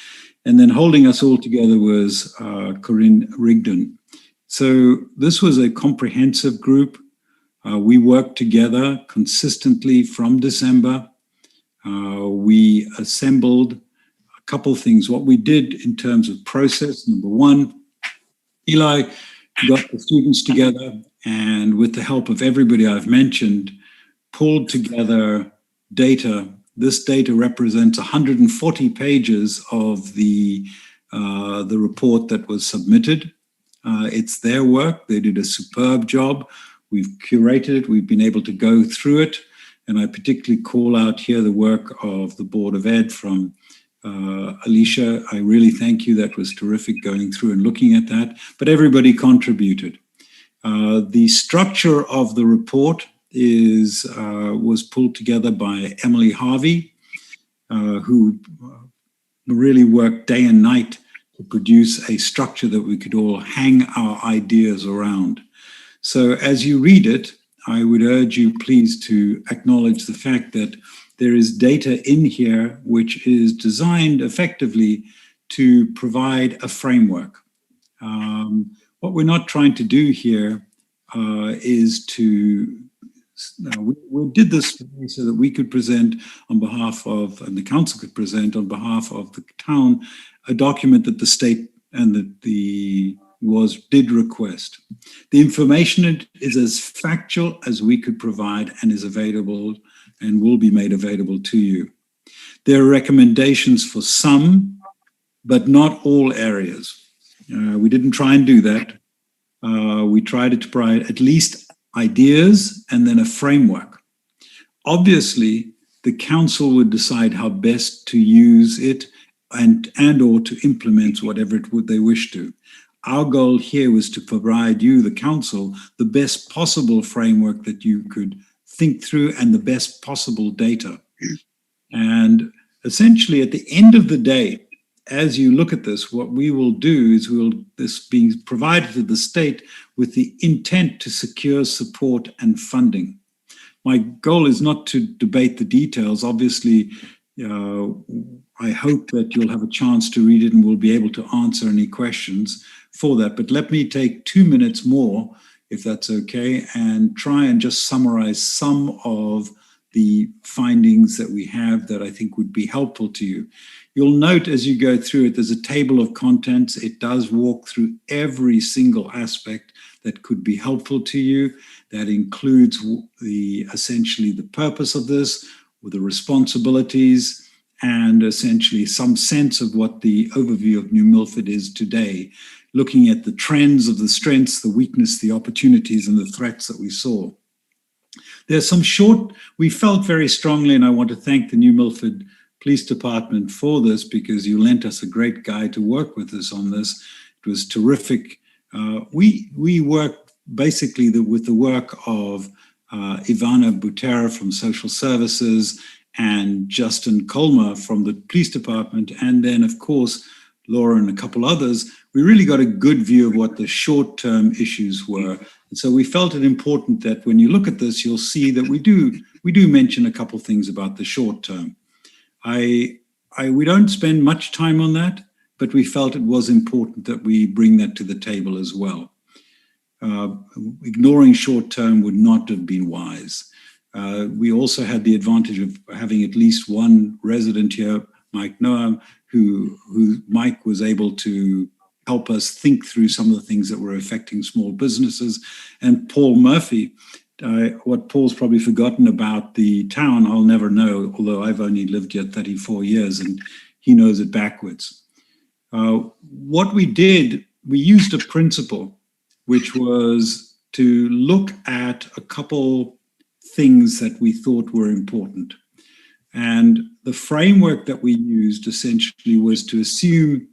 And then holding us all together was Corinne Rigdon. So this was a comprehensive group. We worked together consistently from December. We assembled a couple things. What we did in terms of process, number one, Eli got the students together and with the help of everybody I've mentioned, pulled together data. This data represents 140 pages of the report that was submitted. It's their work. They did a superb job. We've curated it. We've been able to go through it. And I particularly call out here the work of the Board of Ed from Alicia. I really thank you. That was terrific going through and looking at that. But everybody contributed. The structure of the report was pulled together by Emily Harvey, who really worked day and night to produce a structure that we could all hang our ideas around. So as you read it, I would urge you please to acknowledge the fact that there is data in here which is designed effectively to provide a framework. What we're not trying to do here is to, we did this so that we could present on behalf of, and the council could present on behalf of the town, a document that the state and that did request. The information is as factual as we could provide and is available and will be made available to you. There are recommendations for some, but not all areas. We didn't try and do that. We tried to provide at least ideas and then a framework. Obviously, the council would decide how best to use it and or to implement whatever it would they wish to. Our goal here was to provide you, the council, the best possible framework that you could think through and the best possible data. And essentially, at the end of the day, as you look at this, what we will do is this being provided to the state with the intent to secure support and funding. My goal is not to debate the details. Obviously, I hope that you'll have a chance to read it and we'll be able to answer any questions for that. But let me take 2 minutes more, if that's okay, and try and just summarize some of the findings that we have that I think would be helpful to you. You'll note as you go through it, there's a table of contents. It does walk through every single aspect that could be helpful to you. That includes essentially the purpose of this, with the responsibilities, and essentially some sense of what the overview of New Milford is today, looking at the trends of the strengths, the weakness, the opportunities, and the threats that we saw. There's some we felt very strongly, and I want to thank the New Milford Police Department for this, because you lent us a great guy to work with us on this. It was terrific. We worked basically with the work of Ivana Butera from Social Services and Justin Colmer from the Police Department, and then, of course, Laura and a couple others. We really got a good view of what the short-term issues were. And so we felt it important that when you look at this, you'll see that we do mention a couple things about the short term. We don't spend much time on that, but we felt it was important that we bring that to the table as well. Ignoring short term would not have been wise. We also had the advantage of having at least one resident here, Mike Noam, who Mike was able to help us think through some of the things that were affecting small businesses. And Paul Murphy, what Paul's probably forgotten about the town, I'll never know, although I've only lived here 34 years and he knows it backwards. What we did, we used a principle, which was to look at a couple things that we thought were important. And the framework that we used essentially was to assume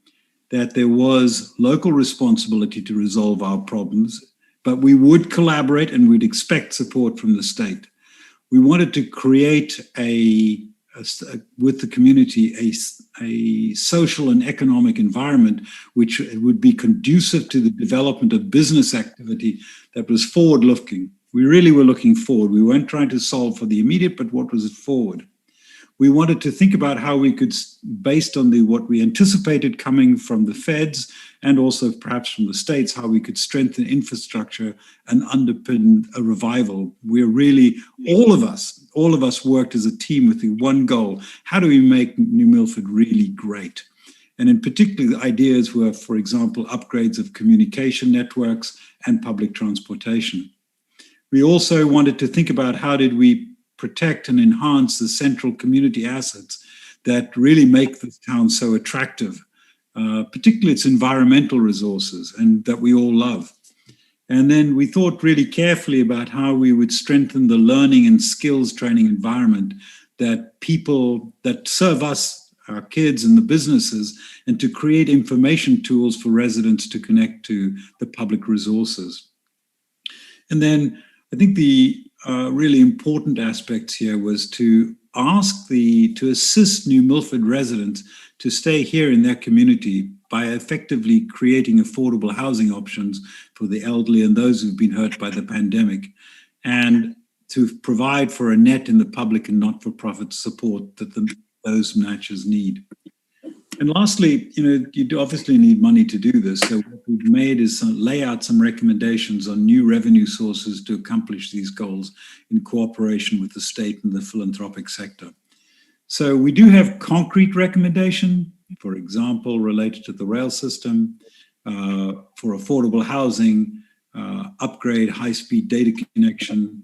that there was local responsibility to resolve our problems, but we would collaborate and we'd expect support from the state. We wanted to create with the community, a social and economic environment which would be conducive to the development of business activity that was forward-looking. We really were looking forward. We weren't trying to solve for the immediate, but what was it forward? We wanted to think about how we could, based on what we anticipated coming from the feds and also perhaps from the states, how we could strengthen infrastructure and underpin a revival. We're really, all of us worked as a team with the one goal: how do we make New Milford really great? And in particular, the ideas were, for example, upgrades of communication networks and public transportation. We also wanted to think about how did we protect and enhance the central community assets that really make this town so attractive, particularly its environmental resources, and that we all love. And then we thought really carefully about how we would strengthen the learning and skills training environment that people that serve us, our kids and the businesses, and to create information tools for residents to connect to the public resources. And then I think the really important aspects here was to assist New Milford residents to stay here in their community by effectively creating affordable housing options for the elderly and those who've been hurt by the pandemic, and to provide for a net in the public and not-for-profit support that those matches need. And lastly, you do obviously need money to do this. So what we've made is lay out some recommendations on new revenue sources to accomplish these goals in cooperation with the state and the philanthropic sector. So we do have concrete recommendation, for example, related to the rail system, for affordable housing, upgrade high-speed data connection,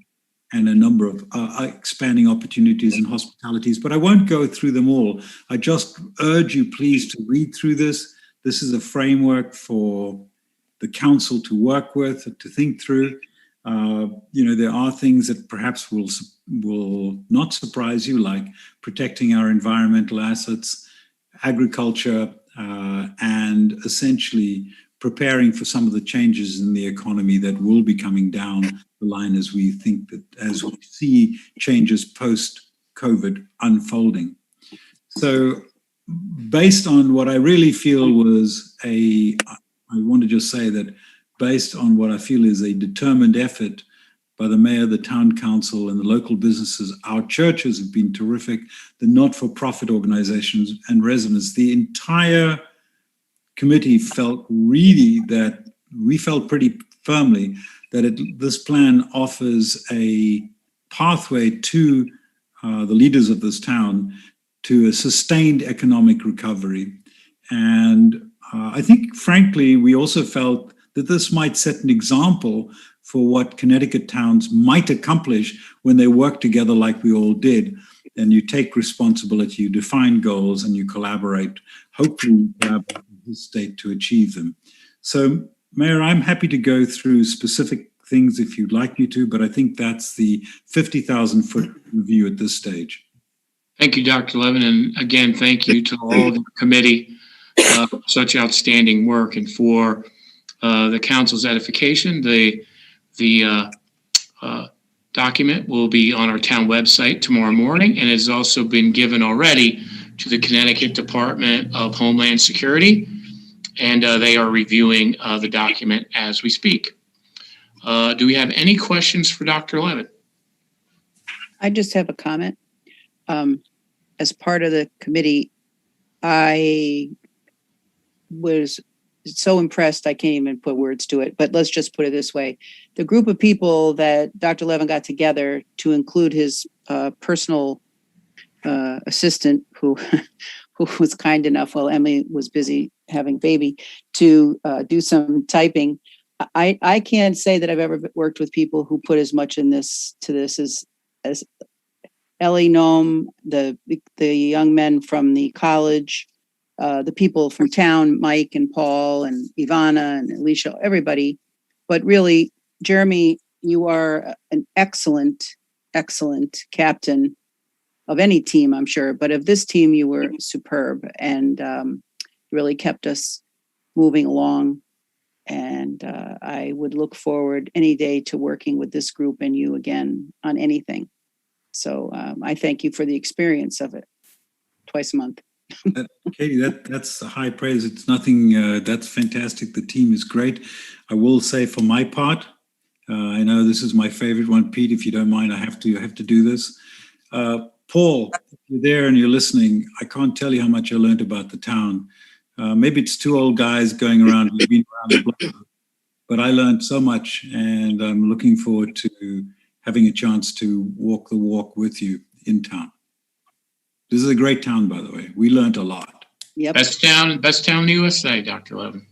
and a number of expanding opportunities in hospitalities, but I won't go through them all. I just urge you please to read through this. This is a framework for the council to work with, to think through. There are things that perhaps will not surprise you, like protecting our environmental assets, agriculture, and essentially preparing for some of the changes in the economy that will be coming down the line as we see changes post-COVID unfolding. So based on what I really feel was I want to just say that based on what I feel is a determined effort by the mayor, the town council, and the local businesses, our churches have been terrific, the not-for-profit organizations and residents, the entire committee felt pretty firmly that this plan offers a pathway to the leaders of this town to a sustained economic recovery. And I think, frankly, we also felt that this might set an example for what Connecticut towns might accomplish when they work together like we all did. And you take responsibility, you define goals, and you collaborate, hopefully with the state to achieve them. So, Mayor, I'm happy to go through specific things if you'd like me to, but I think that's the 50,000-foot view at this stage. Thank you, Dr. Levin. And again, thank you to all the committee for such outstanding work, and for the council's edification. The document will be on our town website tomorrow morning, and has also been given already to the Connecticut Department of Homeland Security, and they are reviewing the document as we speak. Do we have any questions for Dr. Levin? I just have a comment. As part of the committee, I was so impressed, I can't even put words to it, but let's just put it this way. The group of people that Dr. Levin got together, to include his personal assistant who was kind enough while Emily was busy having baby to do some typing. I can't say that I've ever worked with people who put as much in this as Ellie Noem, the young men from the college, the people from town, Mike and Paul and Ivana and Alicia, everybody. But really, Jeremy, you are an excellent, excellent captain of any team, I'm sure. But of this team, you were superb, and really kept us moving along. And I would look forward any day to working with this group and you again on anything. So I thank you for the experience of it twice a month. Katie, that's a high praise. It's nothing, that's fantastic. The team is great. I will say for my part, I know this is my favorite one. Pete, if you don't mind, I have to do this. Paul, if you're there and you're listening, I can't tell you how much I learned about the town. Maybe it's two old guys going around who've been around the block, but I learned so much, and I'm looking forward to having a chance to walk the walk with you in town. This is a great town, by the way. We learned a lot. Yep. Best town in the USA, Dr. Levin.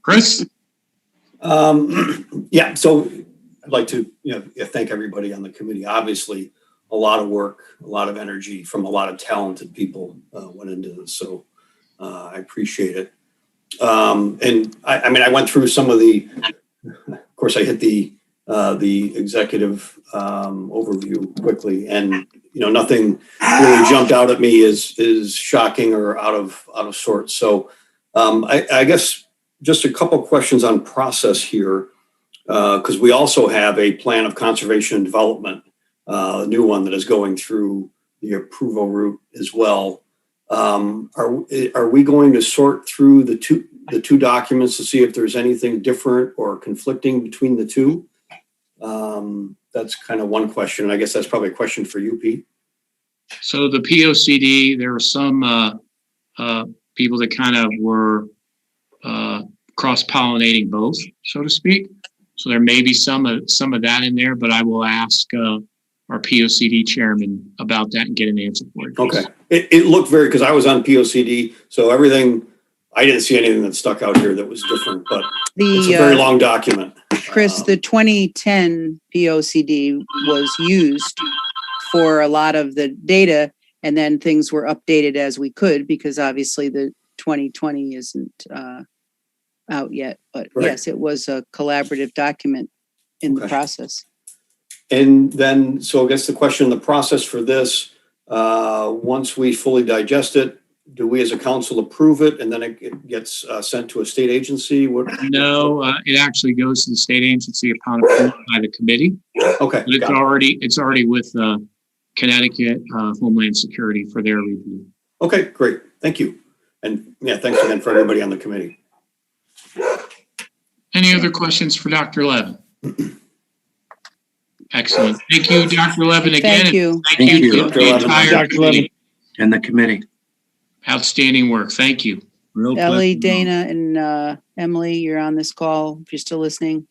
Chris? Yeah, so I'd like to thank everybody on the committee. Obviously, a lot of work, a lot of energy from a lot of talented people went into this. So I appreciate it. And I went through some of of course, I hit the executive overview quickly, and nothing really jumped out at me is shocking or out of sorts. So I guess just a couple questions on process here, because we also have a plan of conservation and development, a new one that is going through the approval route as well. Are we going to sort through the two documents to see if there's anything different or conflicting between the two? That's kind of one question. And I guess that's probably a question for you, Pete. So the POCD, there were some people that kind of were cross-pollinating both, so to speak. So there may be some of that in there, but I will ask our POCD chairman about that and get an answer for you. Okay. It looked because I was on POCD, so I didn't see anything that stuck out here that was different, but it's a very long document. Chris, the 2010 POCD was used for a lot of the data, and then things were updated as we could, because obviously the 2020 isn't out yet, but Right. yes, it was a collaborative document in the Okay. process. And then, so I guess the question, the process for this, once we fully digest it, do we as a council approve it and then it gets sent to a state agency? What? No, it actually goes to the state agency upon approval by the committee. Okay. But got it. it's already with Connecticut Homeland Security for their review. Okay, great. Thank you. And yeah, thanks again for everybody on the committee. Any other questions for Dr. Levin? Excellent. Thank you, Dr. Levin, again. Thank you. Thank you to Dr. the Levin. entire Dr. Levin. committee. And the committee. Outstanding work. Thank you. Real Ellie, pleasure. Dana, and Emily, you're on this call. If you're still listening,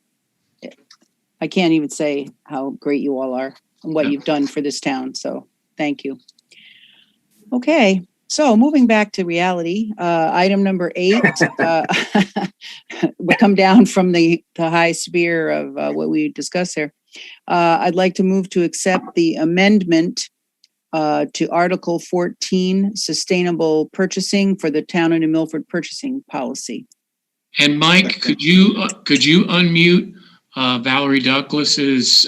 I can't even say how great you all are and what Yeah. you've done for this town. So thank you. Okay, so moving back to reality, item number 8, we come down from the high sphere of what we discussed there. I'd like to move to accept the amendment to Article 14, Sustainable Purchasing for the Town of New Milford Purchasing Policy. And Mike, could you unmute Valerie Douglas's?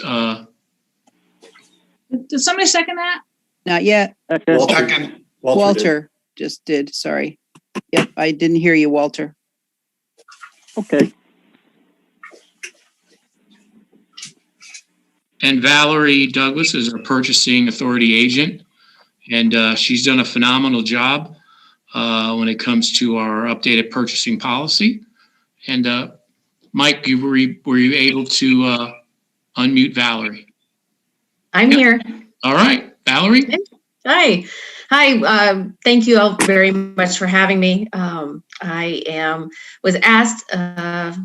Did somebody second that? Not yet. Second. Walter just did, sorry. Yep, I didn't hear you, Walter. Okay. And Valerie Douglas is our purchasing authority agent, and she's done a phenomenal job when it comes to our updated purchasing policy. And Mike, were you able to unmute Valerie? I'm Yep. here. All right, Valerie. Hi. Thank you all very much for having me. I was asked a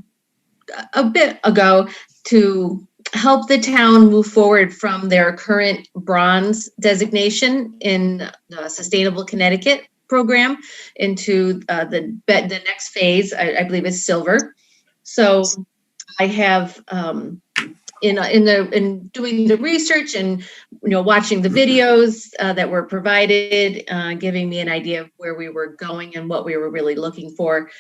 bit ago to help the town move forward from their current bronze designation in the Sustainable Connecticut program into the next phase. I believe is silver. So I have in doing the research and watching the videos that were provided, giving me an idea of where we were going and what we were really looking for.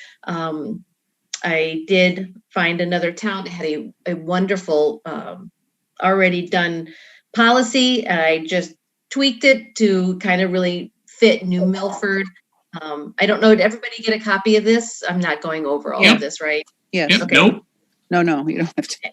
I did find another town that had a wonderful already done policy. I just tweaked it to kind of really fit New Milford. I don't know, did everybody get a copy of this? I'm not going over all of this, right? Yes. Yep. Okay. Nope. No, you don't have to.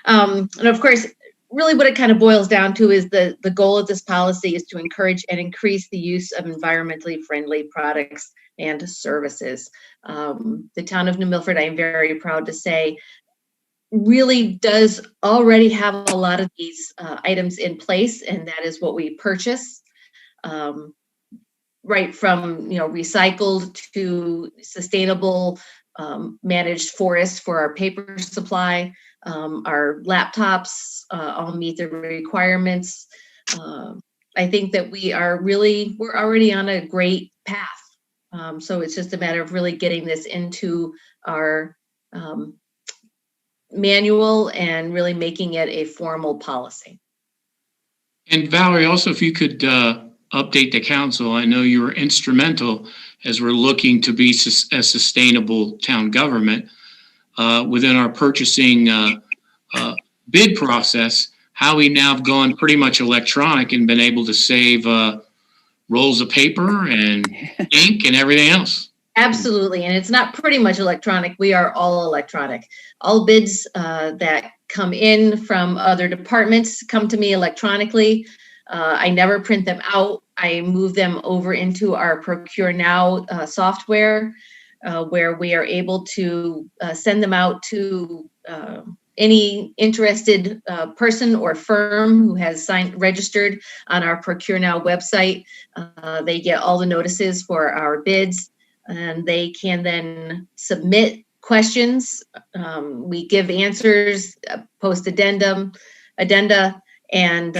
And of course, really what it kind of boils down to is the goal of this policy is to encourage and increase the use of environmentally friendly products and services. The town of New Milford, I am very proud to say, really does already have a lot of these items in place, and that is what we purchase. Right from recycled to sustainable managed forests for our paper supply. Our laptops all meet the requirements. I think that we're already on a great path. So it's just a matter of really getting this into our manual and really making it a formal policy. And Valerie, also, if you could update the council, I know you were instrumental as we're looking to be a sustainable town government within our purchasing bid process, how we now have gone pretty much electronic and been able to save rolls of paper and ink and everything else. Absolutely. And it's not pretty much electronic. We are all electronic. All bids that come in from other departments come to me electronically. I never print them out. I move them over into our Procure Now software, where we are able to send them out to any interested person or firm who has registered on our Procure Now website. They get all the notices for our bids, and they can then submit questions. We give answers, post addenda, and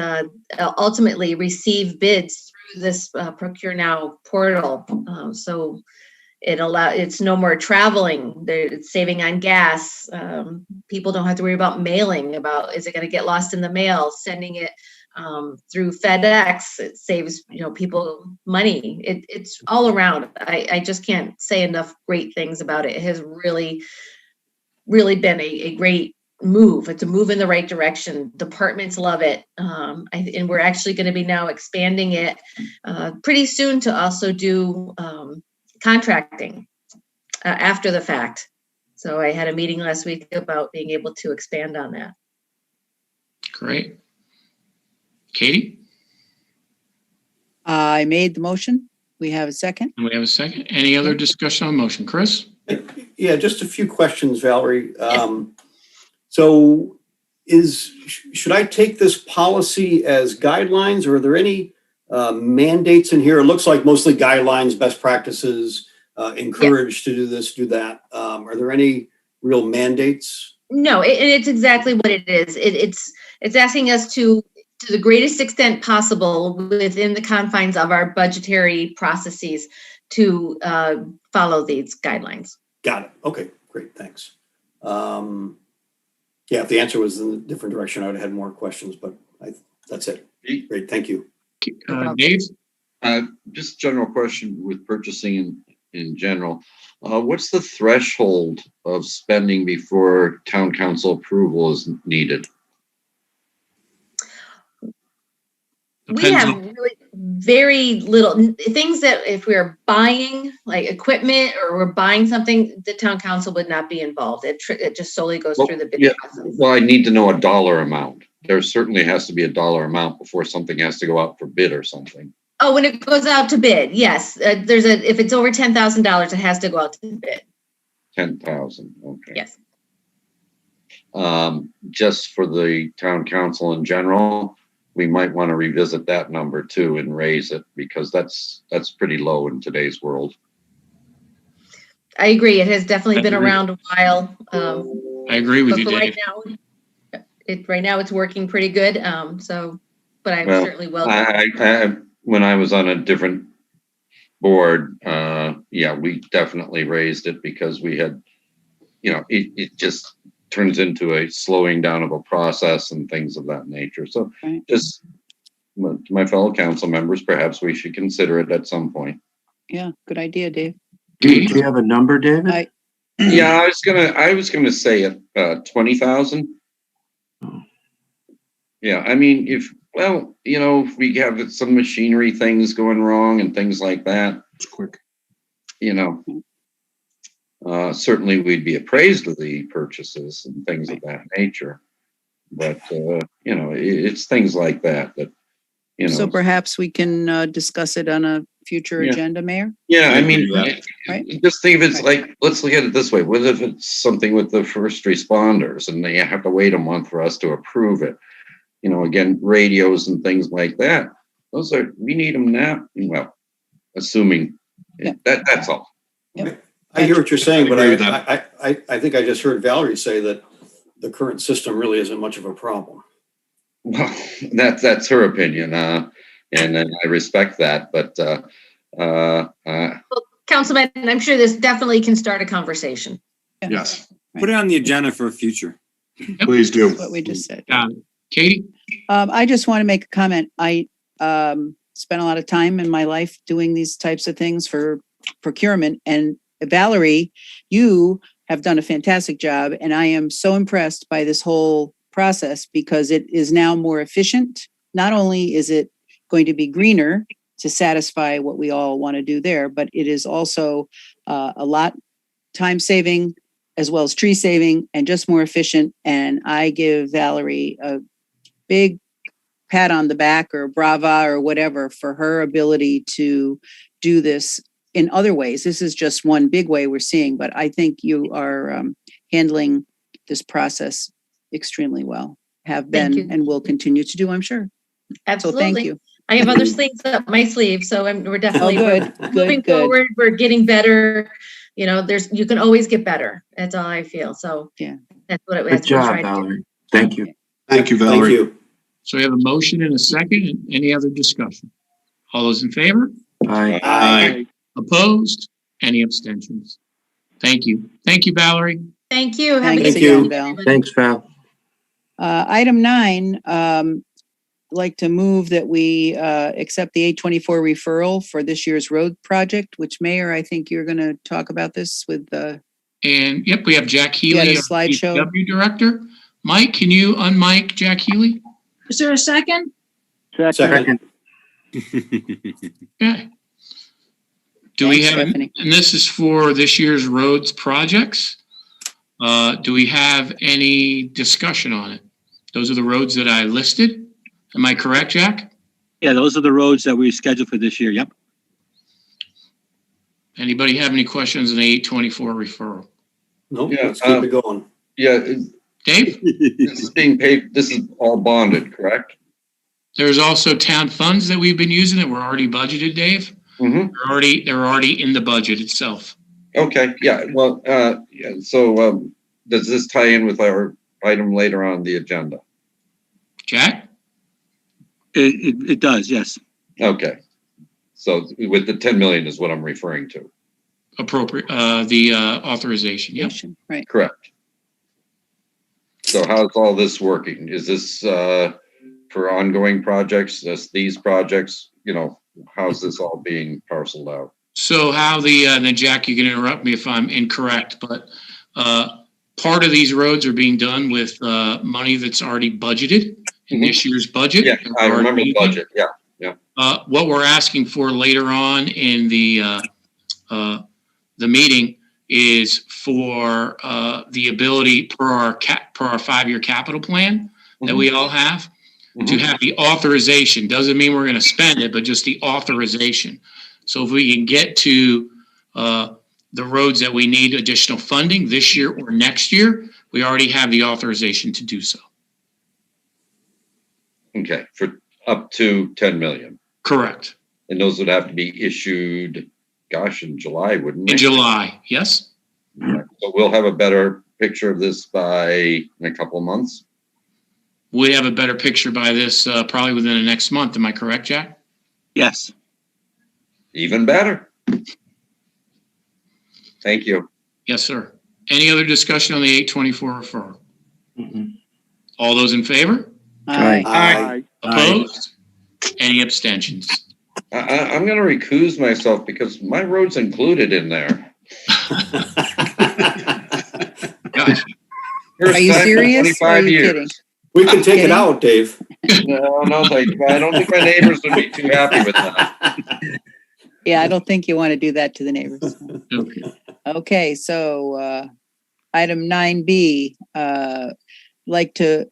ultimately receive bids through this Procure Now portal. So it's no more traveling. It's saving on gas. People don't have to worry about mailing, about is it going to get lost in the mail, sending it through FedEx. It saves, people money. It's all around. I just can't say enough great things about it. It has really, really been a great move. It's a move in the right direction. Departments love it. And we're actually going to be now expanding it pretty soon to also do contracting after the fact. So I had a meeting last week about being able to expand on that. Great. Katie? I made the motion. We have a second. And we have a second. Any other discussion on the motion? Chris? Yeah, just a few questions, Valerie. So should I take this policy as guidelines, or are there any mandates in here? It looks like mostly guidelines, best practices, encouraged to do this, do that. Are there any real mandates? No, it's exactly what it is. It's asking us to the greatest extent possible within the confines of our budgetary processes to follow these guidelines. Got it. Okay, great. Thanks. Yeah, if the answer was in a different direction, I would have had more questions, but that's it. Great. Thank you. Dave? Just a general question with purchasing in general. What's the threshold of spending before town council approval is needed? We have really very little things that if we're buying like equipment or we're buying something, the town council would not be involved. It just solely goes through the bid process. Well, I need to know a dollar amount. There certainly has to be a dollar amount before something has to go out for bid or something. Oh, when it goes out to bid, yes. If it's over $10,000, it has to go out to bid. 10,000. Okay. Yes. Just for the town council in general, we might want to revisit that number too and raise it, because that's pretty low in today's world. I agree. It has definitely been around a while. I agree with you, Dave. Right now it's working pretty good. But I certainly will. When I was on a different board, we definitely raised it because we had, it just turns into a slowing down of a process and things of that nature. So just to my fellow council members, perhaps we should consider it at some point. Yeah, good idea, Dave. Do you have a number, David? Yeah, I was gonna say it 20,000. Yeah, I mean, if we have some machinery things going wrong and things like that, it's quick. Certainly we'd be appraised of the purchases and things of that nature. But, it's things like that. So perhaps we can discuss it on a future agenda, Mayor? Yeah, I mean, just think of it like, let's look at it this way. What if it's something with the first responders and they have to wait a month for us to approve it? Again, radios and things like that. We need them now. Well, assuming that's all. Yep. I hear what you're saying, but I think I just heard Valerie say that the current system really isn't much of a problem. Well, that's her opinion, and I respect that. But well, Councilman, I'm sure this definitely can start a conversation. Yes. Put it on the agenda for a future. Please do. That's what we just said. Katie? I just want to make a comment. I spent a lot of time in my life doing these types of things for procurement, and Valerie, you have done a fantastic job, and I am so impressed by this whole process because it is now more efficient. Not only is it going to be greener to satisfy what we all want to do there, but it is also a lot time saving as well as tree saving and just more efficient. And I give Valerie a big pat on the back or brava or whatever for her ability to do this in other ways. This is just one big way we're seeing, but I think you are handling this extremely well, have been and will continue to do, I'm sure. Absolutely. So thank you. I have other things up my sleeve, so we're definitely moving good. forward. We're getting better. You can always get better. That's all I feel. So that's what it was. Good job, Valerie. Thank you. Thank you, Valerie. Thank you. So we have a motion and a second. Any other discussion? All those in favor? Aye. Aye. Opposed? Any abstentions? Thank you. Thank you, Valerie. Thank you. Thanks Thank again, you. Val. Thanks, Val. Item 9, like to move that we accept the 824 referral for this year's road project, which Mayor, I think you're going to talk about this with And yep, we have Jack You had Healy, a our slideshow? DPW director. Mike, can you unmic Jack Healy? Is there a second? Second. Okay. Do we Thanks, have, Stephanie. and this is for this year's roads projects. Do we have any discussion on it? Those are the roads that I listed. Am I correct, Jack? Yeah, those are the roads that we scheduled for this year. Yep. Anybody have any questions on the 824 referral? Nope, Yeah, let's keep it going. Yeah, Dave? this is being paid, this is all bonded, correct? There's also town funds that we've been using that were already budgeted, Dave. Mm-hmm. They're already in the budget itself. Okay, yeah, well, yeah, so, does this tie in with our item later on the agenda? Jack? It does, yes. Okay. So with the 10 million is what I'm referring to. Appropriate, the authorization, yep. Right. Correct. So how's all this working? Is this for ongoing projects, these projects, you know, how's this all being parceled out? So how the, then Jack, you can interrupt me if I'm incorrect, but part of these roads are being done with money that's already budgeted in this year's budget. Yeah, I remember the budget, yeah, yeah. What we're asking for later on in the meeting is for the ability per our 5-year capital plan that we all have to have the authorization. Doesn't mean we're going to spend it, but just the authorization. So if we can get to the roads that we need additional funding this year or next year, we already have the authorization to do so. Okay, for up to 10 million. Correct. And those would have to be issued, gosh, in July, wouldn't they? In July, yes. So we'll have a better picture of this by in a couple of months. We have a better picture by this probably within the next month. Am I correct, Jack? Yes. Even better. Thank you. Yes, sir. Any other discussion on the 824 referral? All those in favor? Aye. Aye. Opposed? Any abstentions? I'm going to recuse myself because my road's included in there. Gosh. Are you serious? Or are you kidding? We can take it out, Dave. No, thank you. I don't think my neighbors would be too happy with that. Yeah, I don't think you want to do that to the neighbors. Okay. Okay, so item 9B, like to,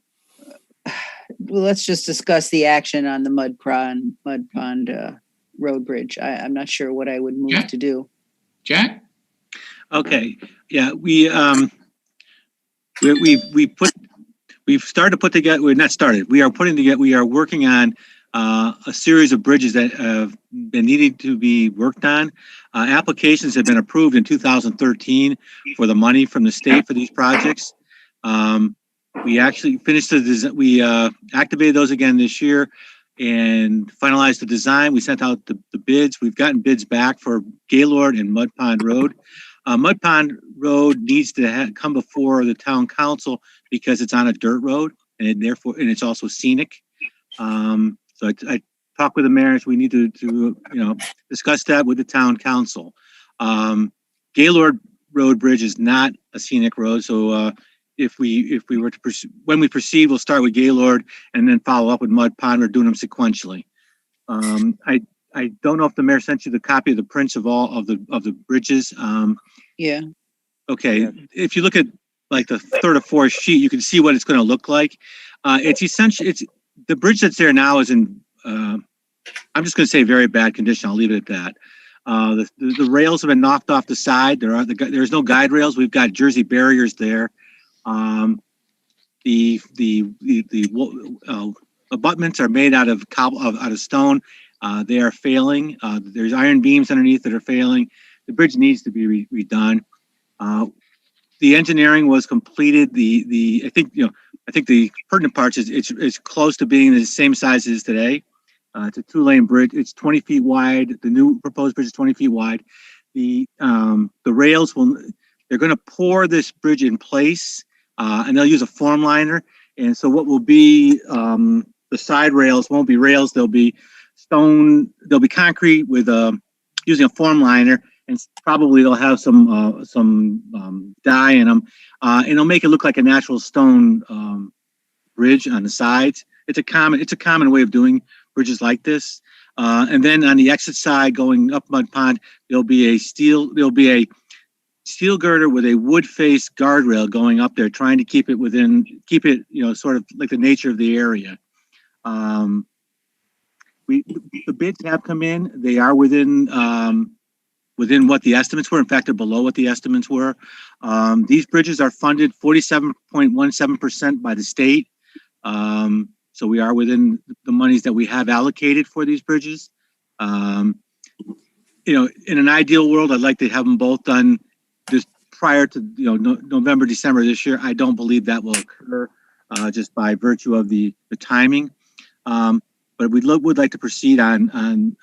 well, let's just discuss the action on the Mud Pond Road Bridge. I'm not sure what I would move Jack? to do. Jack? Okay. Yeah, we've started to put together, we're not started. We are putting together, we are working on a series of bridges that have been needing to be worked on. Applications have been approved in 2013 for the money from the state for these projects. We actually finished the design. We activated those again this year and finalized the design. We sent out the bids. We've gotten bids back for Gaylord and Mud Pond Road. Mud Pond Road needs to come before the town council because it's on a dirt road and therefore, and it's also scenic. So I talked with the mayor, so we need to discuss that with the town council. Gaylord Road Bridge is not a scenic road, so if we were to when we proceed, we'll start with Gaylord and then follow up with Mud Pond. We're doing them sequentially. I don't know if the mayor sent you the copy of the prints of all of the bridges. Yeah. Okay, if you look at like the third or fourth sheet, you can see what it's going to look like. It's essentially, the bridge that's there now is in, I'm just going to say very bad condition. I'll leave it at that. The rails have been knocked off the side. There's no guide rails. We've got Jersey barriers there. The abutments are made out of out of stone. They are failing. There's iron beams underneath that are failing. The bridge needs to be redone. The engineering was completed. I think the pertinent parts is it's close to being the same size as today. It's a 2-lane bridge. It's 20 feet wide. The new proposed bridge is 20 feet wide. The rails they're going to pour this bridge in place, and they'll use a form liner. And so what will be the the side rails won't be rails. They'll be stone. They'll be concrete with using a form liner, and probably they'll have some dye in them, and it'll make it look like a natural stone bridge on the sides. It's a common way of doing bridges like this. And then on the exit side going up Mud Pond, there'll be a steel girder with a wood face guardrail going up there, trying to keep it, sort of like the nature of the area. The bids have come in. They are within what the estimates were. In fact, they're below what the estimates were. These bridges are funded 47.17% by the state. So we are within the monies that we have allocated for these bridges. In an ideal world, I'd like to have them both done just prior to November, December this year. I don't believe that will occur just by virtue of the timing. But we would like to proceed on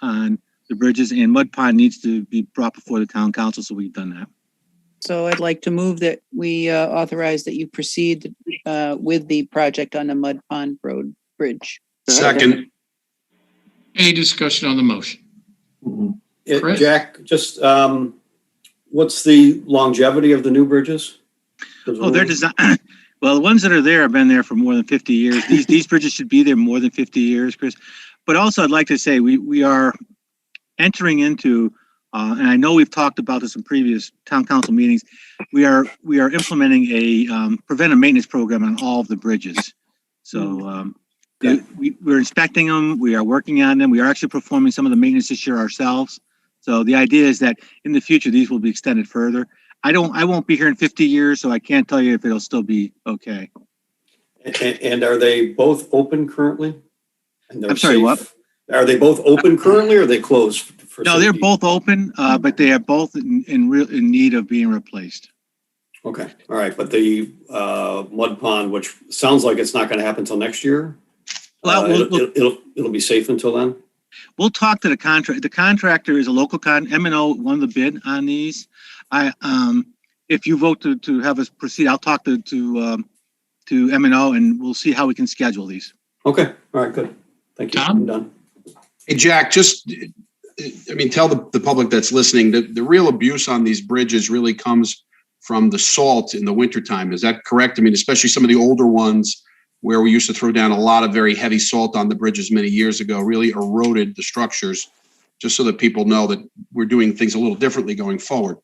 the bridges, and Mud Pond needs to be brought before the town council, so we've done that. So I'd like to move that we authorize that you proceed with the project on the Mud Pond Road Bridge. Second. Any discussion on the motion? Chris? Jack, just what's the longevity of the new bridges? Oh, they're designed. Well, the ones that are there have been there for more than 50 years. These bridges should be there more than 50 years, Chris. But also, I'd like to say we are entering into, and I know we've talked about this in previous town council meetings. We are implementing a preventive maintenance program on all of the bridges. So we're inspecting them. We are working on them. We are actually performing some of the maintenance this year ourselves. So the idea is that in the future, these will be extended further. I won't be here in 50 years, so I can't tell you if it'll still be okay. And are they both open currently? I'm sorry, what? Are they both open currently, or are they closed? No, they're both open, but they are both in need of being replaced. Okay, all right. But the Mud Pond, which sounds like it's not going to happen until next year, it'll be safe until then. We'll talk to the contractor. The contractor is a local M&O won the bid on these. If you vote to have us proceed, I'll talk to M&O, and we'll see how we can schedule these. Okay, all right, good. Thank you. Tom? I'm done. Hey, Jack, tell the public that's listening, the real abuse on these bridges really comes from the salt in the wintertime. Is that correct? I mean, especially some of the older ones where we used to throw down a lot of very heavy salt on the bridges many years ago, really eroded the structures, just so that people know that we're doing things a little differently going forward.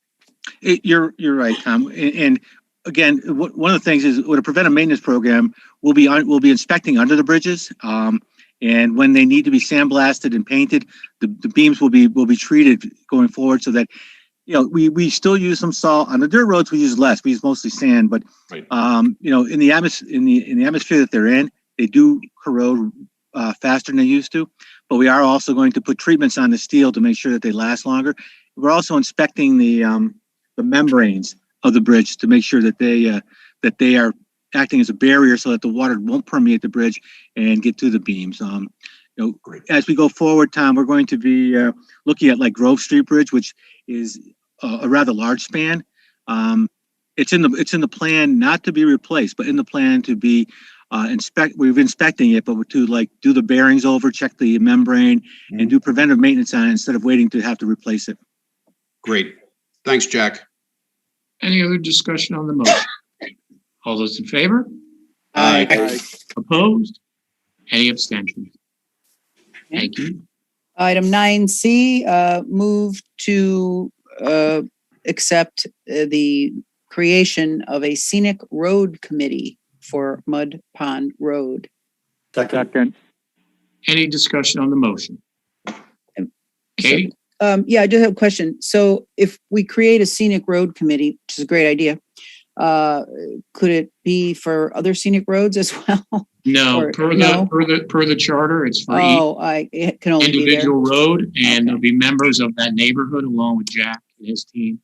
You're right, Tom. And again, one of the things is with a preventive maintenance program, we'll be inspecting under the bridges. And when they need to be sandblasted and painted, the beams will be treated going forward, so that we still use some salt on the dirt roads. We use less. We use mostly sand, but right. In the atmosphere that they're in, they do corrode faster than they used to. But we are also going to put treatments on the steel to make sure that they last longer. We're also inspecting the membranes of the bridge to make sure that they are acting as a barrier, so that the water won't permeate the bridge and get to the beams. As we go forward, Tom, we're going to be looking at like Grove Street Bridge, which is a rather large span. It's in the plan not to be replaced, but in the plan to be we've been inspecting it, but to do the bearings over, check the membrane, and do preventive maintenance on it instead of waiting to have to replace it. Great. Thanks, Jack. Any other discussion on the motion? All those in favor? Aye. Opposed? Any abstentions? Thank you. Item 9C, move to accept the creation of a scenic road committee for Mud Pond Road. Second. Any discussion on the motion? Katie? Yeah, I do have a question. So if we create a scenic road committee, which is a great idea, could it be for other scenic roads as well? No, per the charter, it's for it can only individual be road, and there'll be members of that neighborhood along with Jack and his team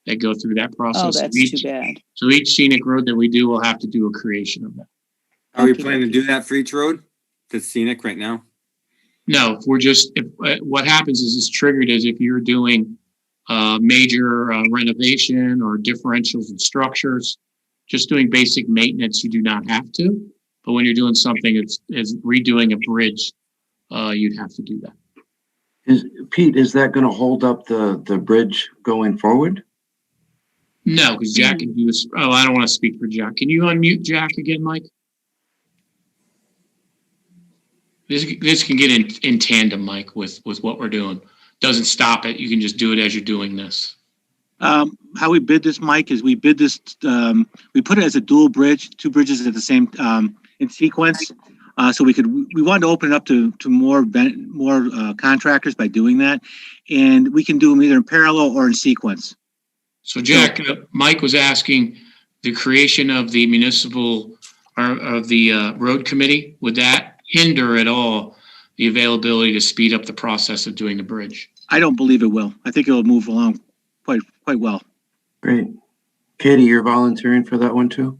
that go through that process. Oh, that's too bad. So each scenic road that we do will have to do a creation of that. Are we planning to do that for each road that's scenic right now? No, what happens is it's triggered as if you're doing major renovation or differentials and structures. Just doing basic maintenance, you do not have to. But when you're doing something as redoing a bridge, you'd have to do that. Pete, is that going to hold up the bridge going forward? No, because Jack can do this. Oh, I don't want to speak for Jack. Can you unmute Jack again, Mike? This can get in tandem, Mike, with what we're doing. Doesn't stop it. You can just do it as you're doing this. How we bid this, Mike, is we bid this, we put it as a dual bridge, two bridges at the same, in sequence. So we wanted to open it up to more contractors by doing that. And we can do them either in parallel or in sequence. So Jack, Mike was asking the creation of the municipal or of the road committee. Would that hinder at all the availability to speed up the process of doing the bridge? I don't believe it will. I think it'll move along quite well. Great. Katie, you're volunteering for that one too?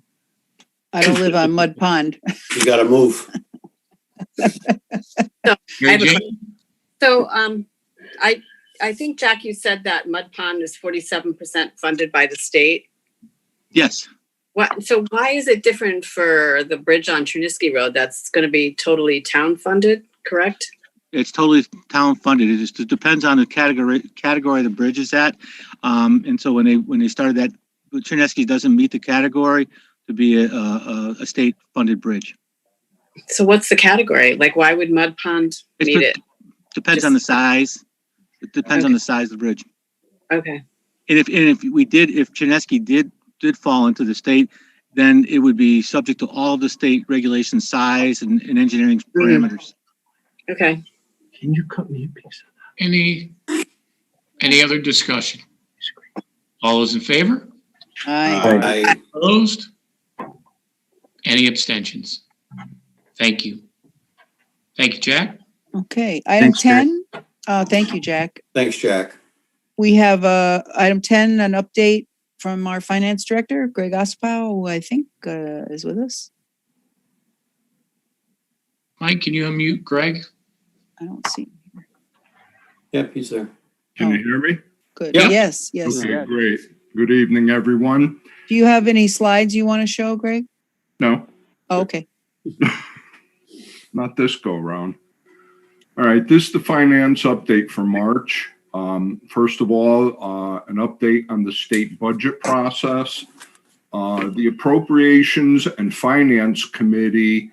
I don't live on Mud Pond. You got to move. I think, Jack, you said that Mud Pond is 47% funded by the state. Yes. So why is it different for the bridge on Truniski Road? That's going to be totally town funded, correct? It's totally town funded. It just depends on the category the bridge is at. And so when they started that, Truniski doesn't meet the category to be a state funded bridge. So what's the category? Like, why would Mud Pond meet it? Depends on the size. It depends on the size of the bridge. Okay. And if Truniski did fall into the state, then it would be subject to all of the state regulation size and engineering parameters. Okay. Can you cut me a piece of that? Any other discussion? All those in favor? Aye. Opposed? Any abstentions? Thank you. Thank you, Jack. Okay, item Thanks, Jack. 10. Thank you, Jack. Thanks, Jack. We have item 10, an update from our finance director, Greg Ospow, who I think is with us. Mike, can you unmute Greg? I don't see him here. Yep, he's there. Can you hear me? Good. Yep. Yes. Okay, great. Good evening, everyone. Do you have any slides you want to show, Greg? No, Oh, okay. not this go round. All right, this is the finance update for March. First of all, an update on the state budget process. The Appropriations and Finance Committee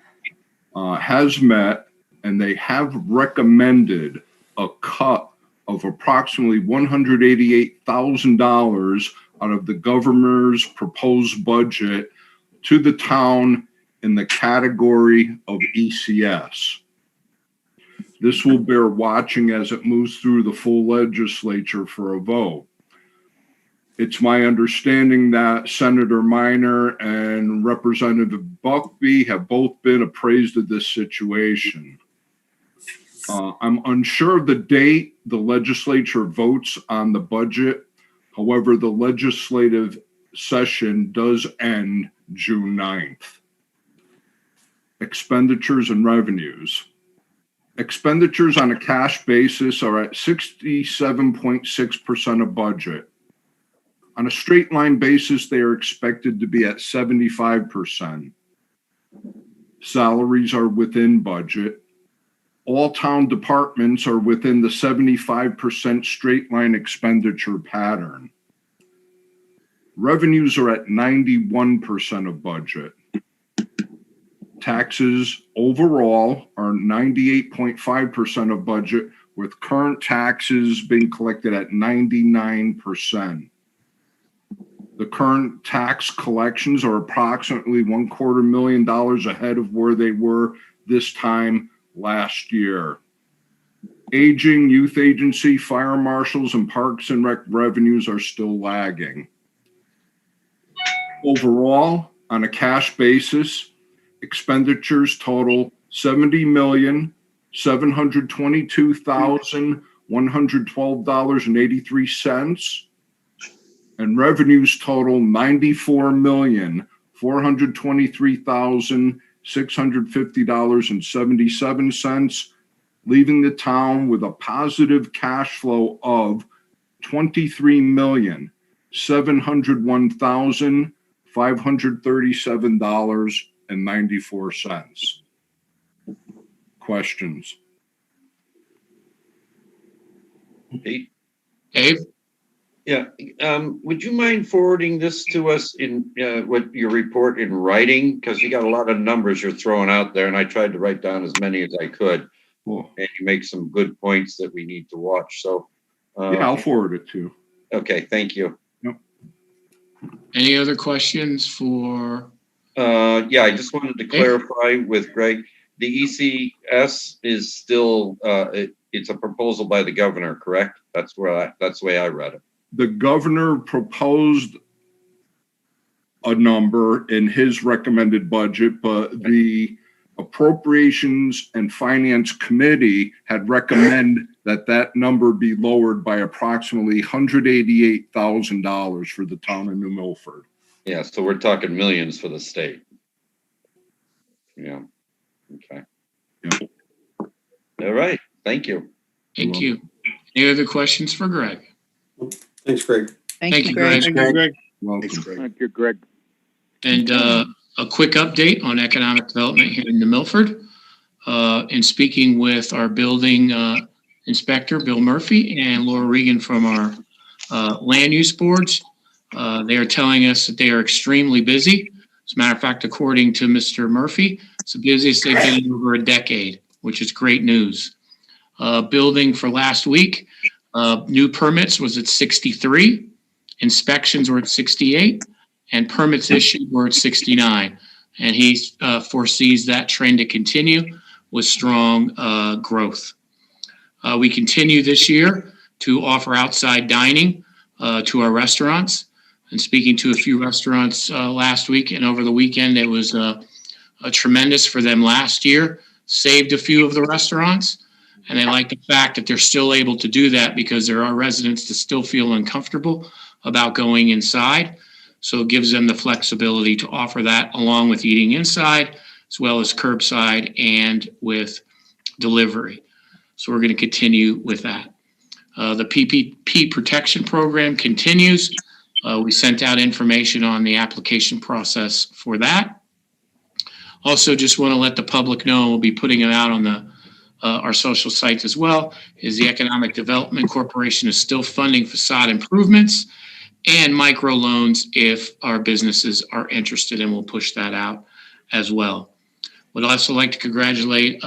has met, and they have recommended a cut of approximately $188,000 out of the governor's proposed budget to the town in the category of ECS. This will bear watching as it moves through the full legislature for a vote. It's my understanding that Senator Minor and Representative Buckby have both been appraised of this situation. I'm unsure of the date the legislature votes on the budget. However, the legislative session does end June 9th. Expenditures and revenues. Expenditures on a cash basis are at 67.6% of budget. On a straight line basis, they are expected to be at 75%. Salaries are within budget. All town departments are within the 75% straight line expenditure pattern. Revenues are at 91% of budget. Taxes overall are 98.5% of budget, with current taxes being collected at 99%. The current tax collections are approximately $250,000 ahead of where they were this time last year. Aging, youth agency, fire marshals, and parks and rec revenues are still lagging. Overall, on a cash basis, expenditures total $70,722,112.83, and revenues total $94,423,650.77, leaving the town with a positive cash flow of $23,701,537.76. $1,000,000.94. Questions? Pete? Dave? Yeah, would you mind forwarding this to us in, with your report in writing? Because you got a lot of numbers you're throwing out there, and I tried to write down as many as I could. Cool. And you make some good points that we need to watch, so. Yeah, I'll forward it to you. Okay, thank you. Any other questions for? Yeah, I just wanted to clarify with Greg, the ECS is still, it's a proposal by the governor, correct? That's the way I read it. The governor proposed a number in his recommended budget, but the Appropriations and Finance Committee had recommended that number be lowered by approximately $188,000 for the town of New Milford. Yeah, so we're talking millions for the state. Yeah, okay. Yeah. All right, thank you. Thank you. Any other questions for Greg? Thanks, Greg. Thank you, Greg. Thank you, Greg. Welcome. Thank you, Greg. And a quick update on economic development here in New Milford. In speaking with our building inspector, Bill Murphy, and Laura Regan from our land use boards, they are telling us that they are extremely busy. As a matter of fact, according to Mr. Murphy, it's the busiest they've been in over a decade, which is great news. Building for last week, new permits was at 63, inspections were at 68, and permits issued were at 69. And he foresees that trend to continue with strong growth. We continue this year to offer outside dining to our restaurants. And speaking to a few restaurants last week and over the weekend, it was a tremendous for them last year. Saved a few of the restaurants, and they like the fact that they're still able to do that because there are residents that still feel uncomfortable about going inside. So it gives them the flexibility to offer that along with eating inside, as well as curbside and with delivery. So we're going to continue with that. The PPP protection program continues. We sent out information on the application process for that. Also, just want to let the public know, we'll be putting it out on our social sites as well, is the Economic Development Corporation is still funding facade improvements and microloans if our businesses are interested, and we'll push that out as well. Would also like to congratulate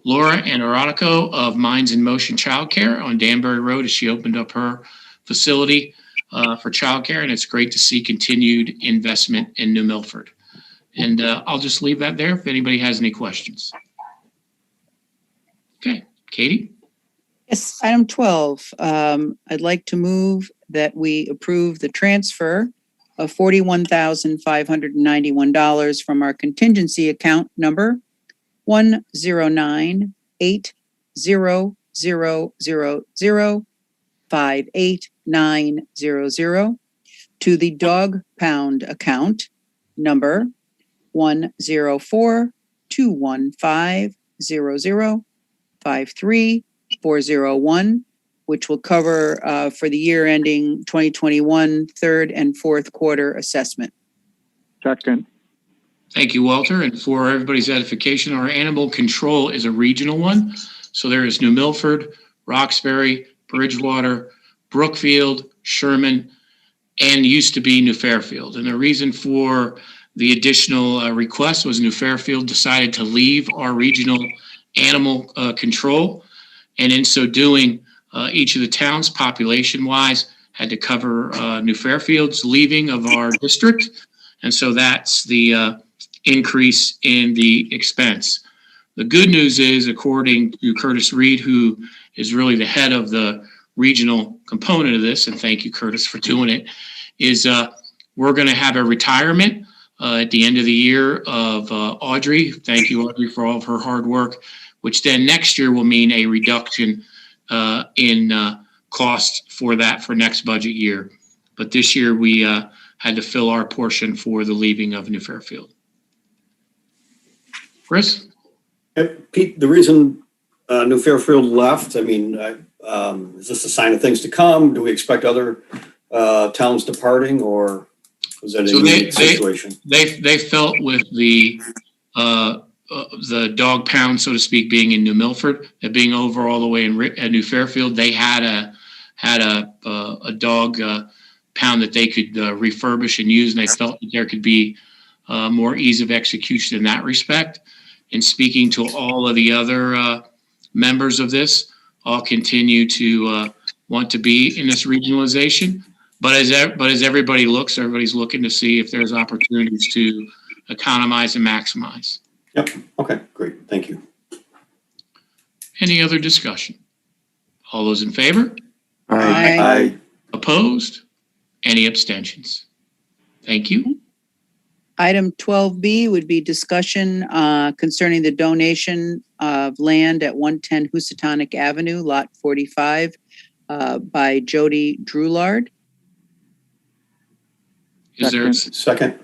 Laura and Erotico of Minds in Motion Childcare on Danbury Road as she opened up her facility for childcare, and it's great to see continued investment in New Milford. And I'll just leave that there if anybody has any questions. Okay, Katie? Yes, item 12. I'd like to move that we approve the transfer of $41,591 from our contingency account number 1098000589000 to the dog pound account number 1042150053401, which will cover for the year ending 2021 third and fourth quarter assessment. Second. Thank you, Walter. And for everybody's edification, our animal control is a regional one. So there is New Milford, Roxbury, Bridgewater, Brookfield, Sherman, and used to be New Fairfield. And the reason for the additional request was New Fairfield decided to leave our regional animal control. And in so doing, each of the towns, population-wise, had to cover New Fairfield's leaving of our district. And so that's the increase in the expense. The good news is, according to Curtis Reed, who is really the head of the regional component of this, and thank you, Curtis, for doing it, is we're going to have a retirement at the end of the year of Audrey. Thank you, Audrey, for all of her hard work, which then next year will mean a reduction in cost for that for next budget year. But this year we had to fill our portion for the leaving of New Fairfield. Chris? Pete, the reason New Fairfield left, I mean, is this a sign of things to come? Do we expect other towns departing, or Was that a So unique situation? they felt with the dog pound, so to speak, being in New Milford, and being over all the way at New Fairfield, they had a dog pound that they could refurbish and use, and they felt that there could be more ease of execution in that respect. And speaking to all of the other members of this, all continue to want to be in this regionalization. But as everybody looks, everybody's looking to see if there's opportunities to economize and maximize. Yep. Okay, great. Thank you. Any other discussion? All those in favor? Aye. Opposed? Any abstentions? Thank you. Item 12B would be discussion concerning the donation of land at 110 Housatonic Avenue, Lot 45, by Jody Drulard. Is there? Second.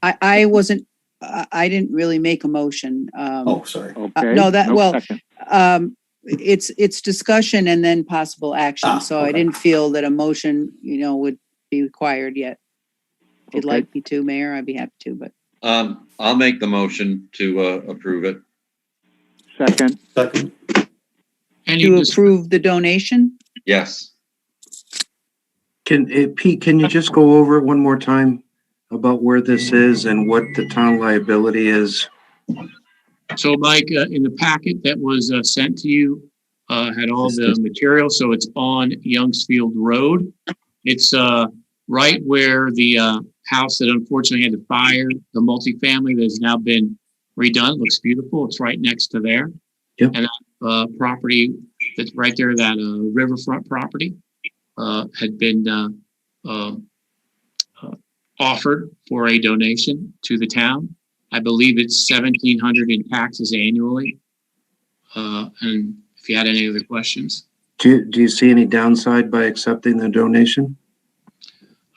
I wasn't, I didn't really make a motion. Sorry. Okay. No, that, well, second. it's discussion and then possible action. So I okay. didn't feel that a motion, would be required yet. If you'd Okay. like me to, Mayor, I'd be happy to, but. I'll make the motion to approve it. Second. Second. To approve the donation? Yes. Pete, can you just go over it one more time about where this is and what the town liability is? So Mike, in the packet that was sent to you, had all the material. So it's on Youngsfield Road. It's right where the house that unfortunately had the fire, the multifamily that has now been redone. It looks beautiful. It's right next to there. Yep. And that property that's right there, that riverfront property, had been offered for a donation to the town. I believe it's $1,700 in taxes annually. And if you had any other questions. Do you see any downside by accepting the donation?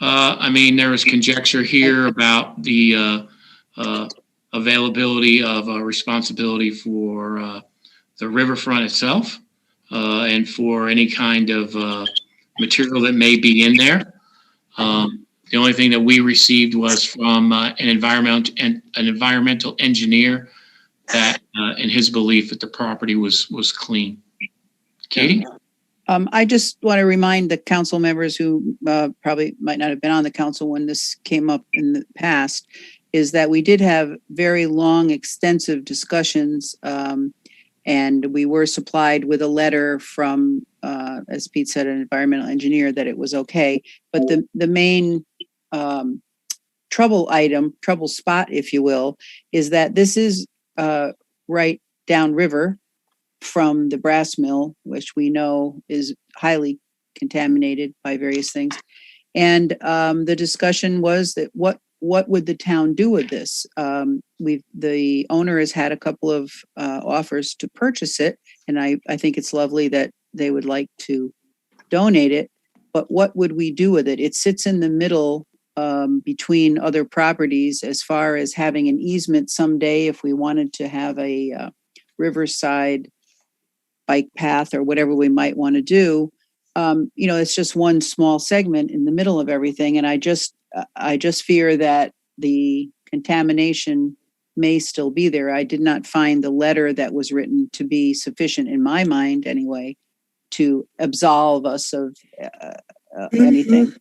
I mean, there is conjecture here about the availability of responsibility for the riverfront itself and for any kind of material that may be in there. The only thing that we received was from an environmental engineer that, in his belief, that the property was clean. Katie? I just want to remind the council members who probably might not have been on the council when this came up in the past, is that we did have very long, extensive discussions, and we were supplied with a letter from, as Pete said, an environmental engineer that it was okay. But the main trouble spot, if you will, is that this is right downriver from the brass mill, which we know is highly contaminated by various things. And the discussion was that what would the town do with this? The owner has had a couple of offers to purchase it, and I think it's lovely that they would like to donate it. But what would we do with it? It sits in the middle between other properties as far as having an easement someday if we wanted to have a riverside bike path or whatever we might want to do. It's just one small segment in the middle of everything. And I just fear that the contamination may still be there. I did not find the letter that was written to be sufficient in my mind anyway, to absolve us of anything.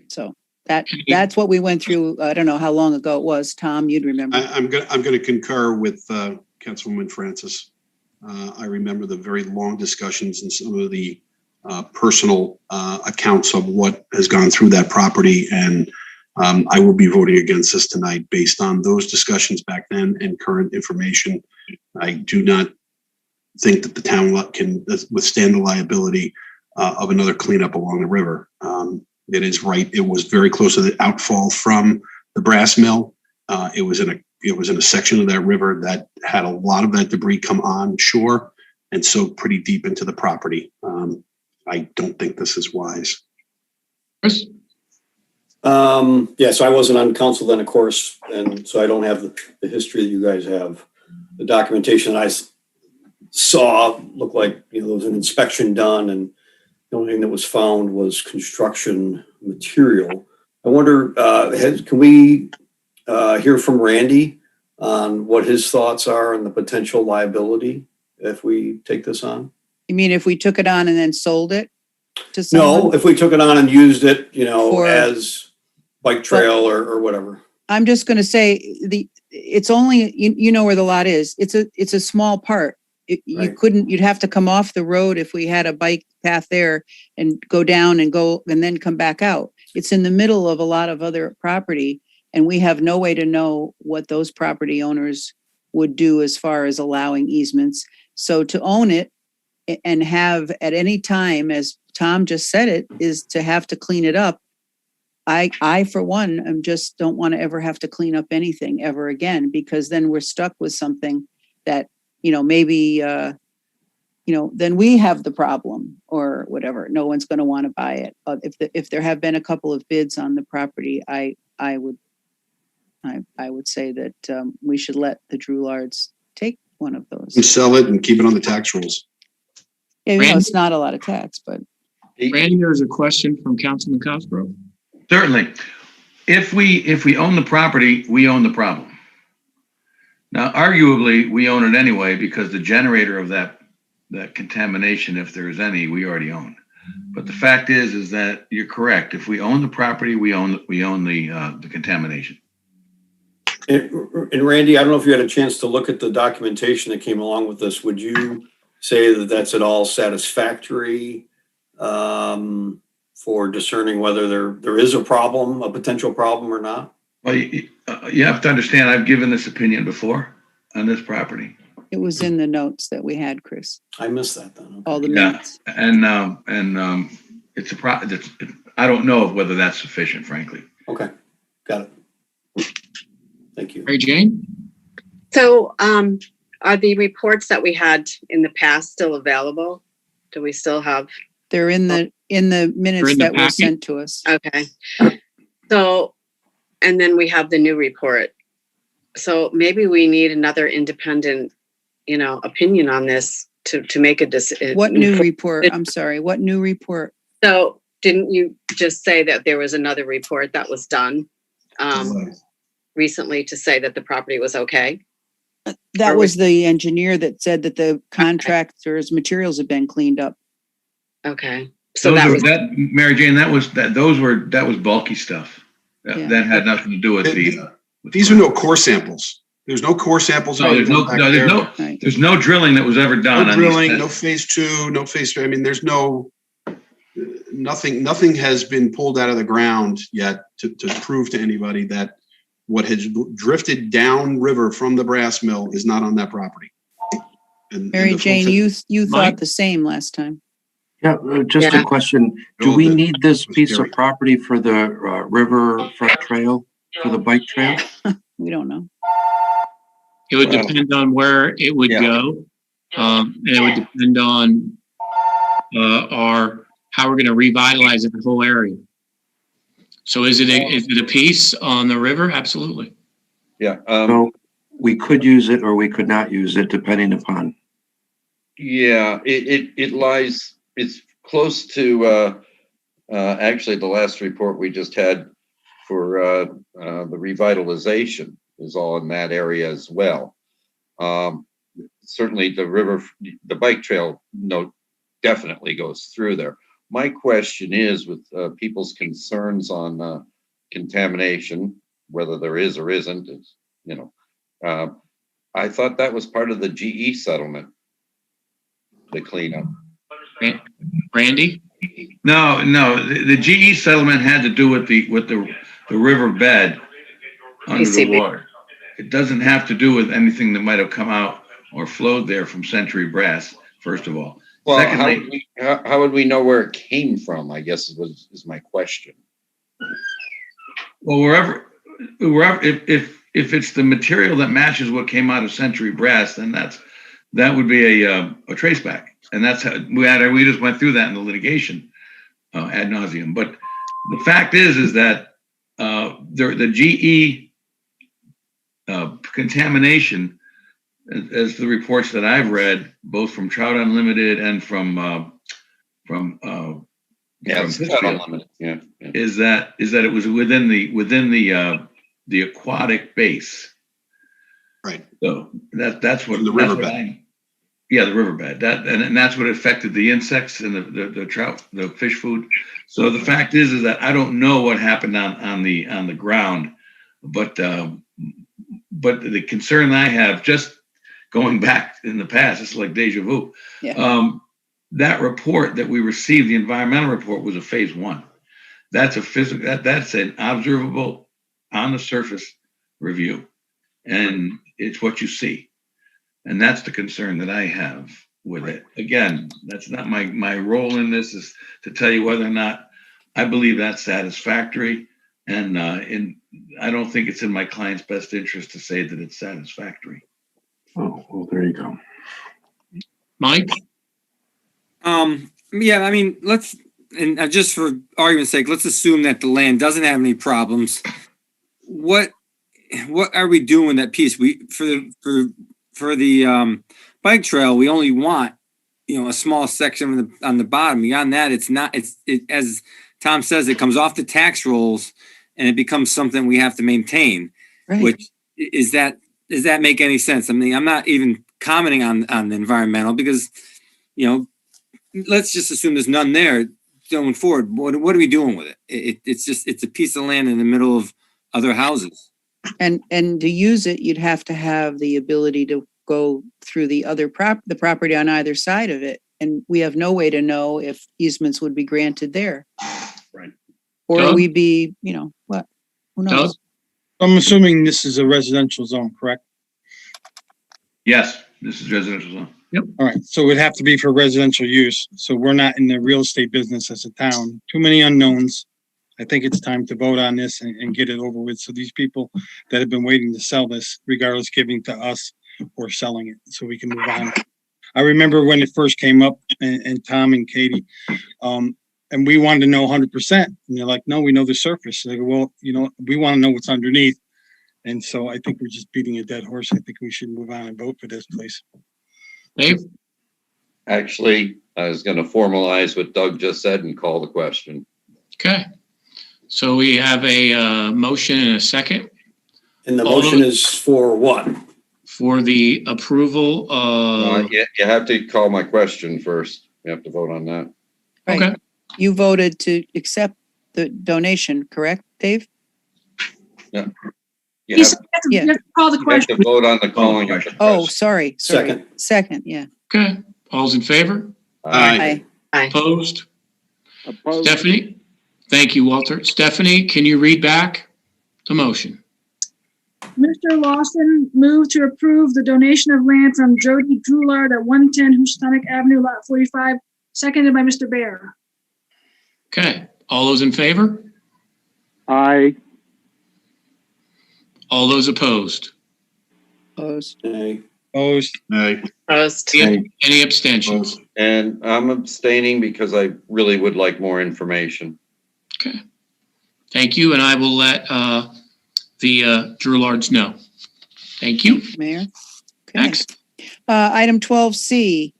So that's what we went through. I don't know how long ago it was. Tom, you'd remember. I'm going to concur with Councilwoman Francis. I remember the very long discussions and some of the personal accounts of what has gone through that property. And I will be voting against this tonight based on those discussions back then and current information. I do not think that the town can withstand the liability of another cleanup along the river. It is right. It was very close to the outfall from the brass mill. It was in a section of that river that had a lot of that debris come on shore and soak pretty deep into the property. I don't think this is wise. Chris? So I wasn't on council then, of course, and so I don't have the history that you guys have. The documentation I saw looked like there was an inspection done, and the only thing that was found was construction material. I wonder, can we hear from Randy on what his thoughts are on the potential liability if we take this on? You mean if we took it on and then sold it to someone? No, if we took it on and used it, For- as bike trail or whatever. I'm just going to say it's only, you know where the lot is. It's a small part. You couldn't, you'd have to come off the road if we had a bike path there and go down and then come back out. It's in the middle of a lot of other property, and we have no way to know what those property owners would do as far as allowing easements. So to own it and have at any time, as Tom just said it, is to have to clean it up. I for one, just don't want to ever have to clean up anything ever again, because then we're stuck with something that, maybe, then we have the problem or whatever. No one's going to want to buy it. If there have been a couple of bids on the property, I would say that we should let the Droulards take one of those. And sell it and keep it on the tax rolls. Yeah, Randy? it's not a lot of tax, but. Randy, there's a question from Councilman Cosgrove. Certainly. If we own the property, we own the problem. Now, arguably, we own it anyway because the generator of that contamination, if there is any, we already own. But the fact is that you're correct. If we own the property, we own the contamination. And Randy, I don't know if you had a chance to look at the documentation that came along with this. Would you say that that's at all satisfactory for discerning whether there is a potential problem or not? Well, you have to understand, I've given this opinion before on this property. It was in the notes that we had, Chris. I missed that then. Okay. All the minutes. And it's I don't know whether that's sufficient, frankly. Okay, got it. Thank you. Mary Jane? So are the reports that we had in the past still available? Do we still have? They're in the minutes that were sent to us. Okay. So, and then we have the new report. So maybe we need another independent, opinion on this to make a decision. What new report? I'm sorry. What new report? So didn't you just say that there was another report that was done recently to say that the property was okay? That was the engineer that said that the contractor's materials have been cleaned up. Okay. So Mary Jane, that was bulky stuff. That had nothing to do with these are no core samples. There's no core samples. No, there's no drilling that was ever done. No drilling, no phase 2, no phase 3. I mean, there's nothing has been pulled out of the ground yet to prove to anybody that what has drifted downriver from the brass mill is not on that property. Mary Jane, you thought the same last time. Yeah, just a question. Do we need this piece of property for the riverfront trail, for the bike trail? We don't know. It would depend on where it would go. And it would depend on how we're going to revitalize the whole area. So is it a piece on the river? Absolutely. Yeah. So we could use it or we could not use it depending upon. Yeah, it lies, it's close to actually the last report we just had for the revitalization is all in that area as well. Certainly the bike trail definitely goes through there. My question is with people's concerns on contamination, whether there is or isn't, I thought that was part of the GE settlement, the cleanup. Randy? No, the GE settlement had to do with the river bed under the water. It doesn't have to do with anything that might have come out or flowed there from Century Brass, first of all. Well, Secondly, how would we know where it came from, I guess is my question. Well, wherever if it's the material that matches what came out of Century Brass, then that would be a trace back. And that's how we just went through that in the litigation ad nauseum. But the fact is that the GE contamination, as the reports that I've read, both from Trout Unlimited and from Yeah, from it's Pittsfield, unlimited. Yeah. Yeah. is that it was within the aquatic base. Right. So that's what The that's what riverbed. yeah, the riverbed. And that's what affected the insects and the trout, the fish food. So the fact is that I don't know what happened on the ground, but the concern I have, just going back in the past, it's like deja vu. Yeah. That report that we received, the environmental report, was a phase 1. That's a physical. That's an observable, on the surface review, and it's what you see, and that's the concern that I have with it. Again, that's not my role in this, is to tell you whether or not I believe that's satisfactory, and I don't think it's in my client's best interest to say that it's satisfactory. Oh, well, there you go. Mike? Yeah, I mean, just for argument's sake, let's assume that the land doesn't have any problems. What are we doing with that piece? For the bike trail, we only want, a small section on the bottom. Beyond that, it as Tom says, it comes off the tax rolls and it becomes something we have to maintain. Right. Which does that make any sense? I mean, I'm not even commenting on the environmental because, let's just assume there's none there going forward. What are we doing with it? It's a piece of land in the middle of other houses. And to use it, you'd have to have the ability to go through the property on either side of it. And we have no way to know if easements would be granted there. Right. Or Doug? we'd be, what? Who knows? Doug? I'm assuming this is a residential zone, correct? Yes, this is residential zone. All right, so it would have to be for residential use. So we're not in the real estate business as a town. Too many unknowns. I think it's time to vote on this and get it over with. So these people that have been waiting to sell this, regardless giving to us or selling it, so we can move on. I remember when it first came up and Tom and Katie, and we wanted to know 100%. And they're like, no, we know the surface. They go, well, we want to know what's underneath. And so I think we're just beating a dead horse. I think we should move on and vote for this, please. Dave? Actually, I was going to formalize what Doug just said and call the question. Okay. So we have a motion and a second. And the motion is for what? For the approval of. You have to call my question first. You have to vote on that. Right. Okay. You voted to accept the donation, correct, Dave? Yeah. You have to call the You have question. to vote on the calling of the question. Oh, sorry. Second. Second, yeah. Okay. All's in favor? Aye. Opposed? Opposed? Stephanie? Thank you, Walter. Stephanie, can you read back the motion? Mr. Lawson moved to approve the donation of land from Jody Drulard at 110 Housatonic Avenue, Lot 45, seconded by Mr. Bear. Okay. All those in favor? Aye. All those opposed? Opposed. Nay. Opposed? Nay. Opposed. Any abstentions? And I'm abstaining because I really would like more information. Okay. Thank you, and I will let the Droulards know. Thank you. Mayor. Okay. Next. Item 12C,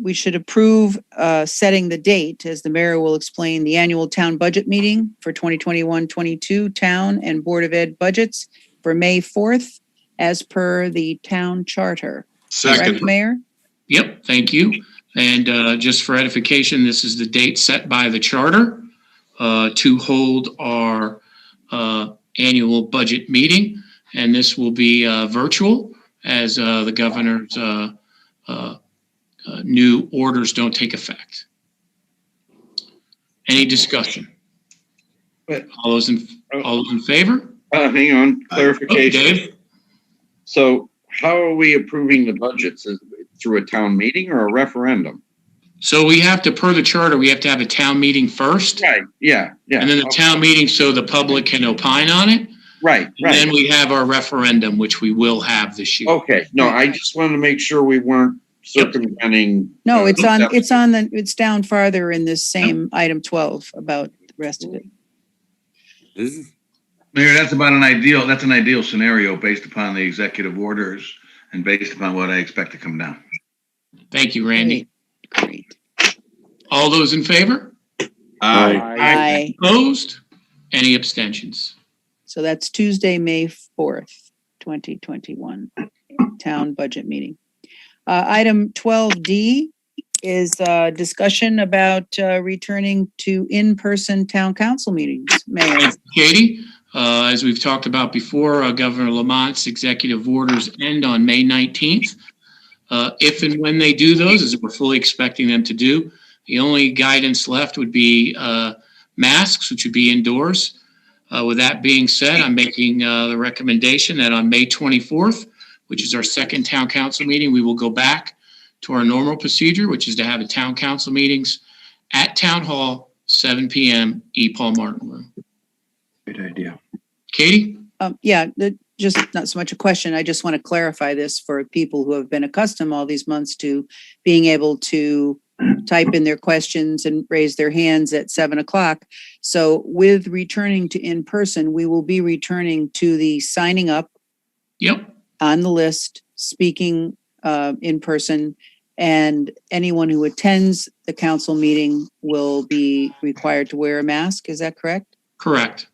we should approve setting the date, as the mayor will explain, the annual town budget meeting for 2021-22 town and Board of Ed budgets for May 4th, as per the town charter. Second. Correct, Mayor? Yep, thank you. And just for edification, this is the date set by the charter to hold our annual budget meeting. And this will be virtual, as the governor's new orders don't take effect. Any discussion? All those in favor? Hang on, clarification. Oh, Dave? So how are we approving the budgets? Is it through a town meeting or a referendum? So we have to, per the charter, we have to have a town meeting first. Right, yeah. And then the town meeting so the public can opine on it. Right, And then we have our referendum, which we will have this year. Okay, no, I just wanted to make sure we weren't circumventing. No, it's down farther in this same item 12 about the rest of it. Mayor, that's an ideal scenario based upon the executive orders and based upon what I expect to come down. Thank you, Randy. Great. All those in favor? Aye. Opposed? Any abstentions? So that's Tuesday, May 4th, 2021, town budget meeting. Item 12D is discussion about returning to in-person town council meetings. Mayor. Thanks, Katie. As we've talked about before, Governor Lamont's executive orders end on May 19th. If and when they do those, as we're fully expecting them to do, the only guidance left would be masks, which would be indoors. With that being said, I'm making the recommendation that on May 24th, which is our second town council meeting, we will go back to our normal procedure, which is to have a town council meetings at Town Hall, 7 p.m. E. Paul Martin Room. Good idea. Katie? Just not so much a question. I just want to clarify this for people who have been accustomed all these months to being able to type in their questions and raise their hands at 7 o'clock. So with returning to in-person, we will be returning to the signing up on the list, speaking in person, and anyone who attends the council meeting will be required to wear a mask. Is that correct? Correct.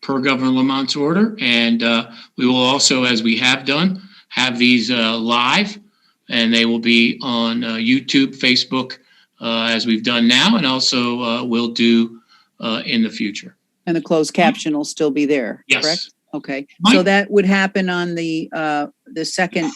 Per Governor Lamont's order. And we will also, as we have done, have these live, and they will be on YouTube, Facebook, as we've done now, and also we'll do in the future. And the closed caption will still be there, Yes. correct? Okay. So that would happen on the second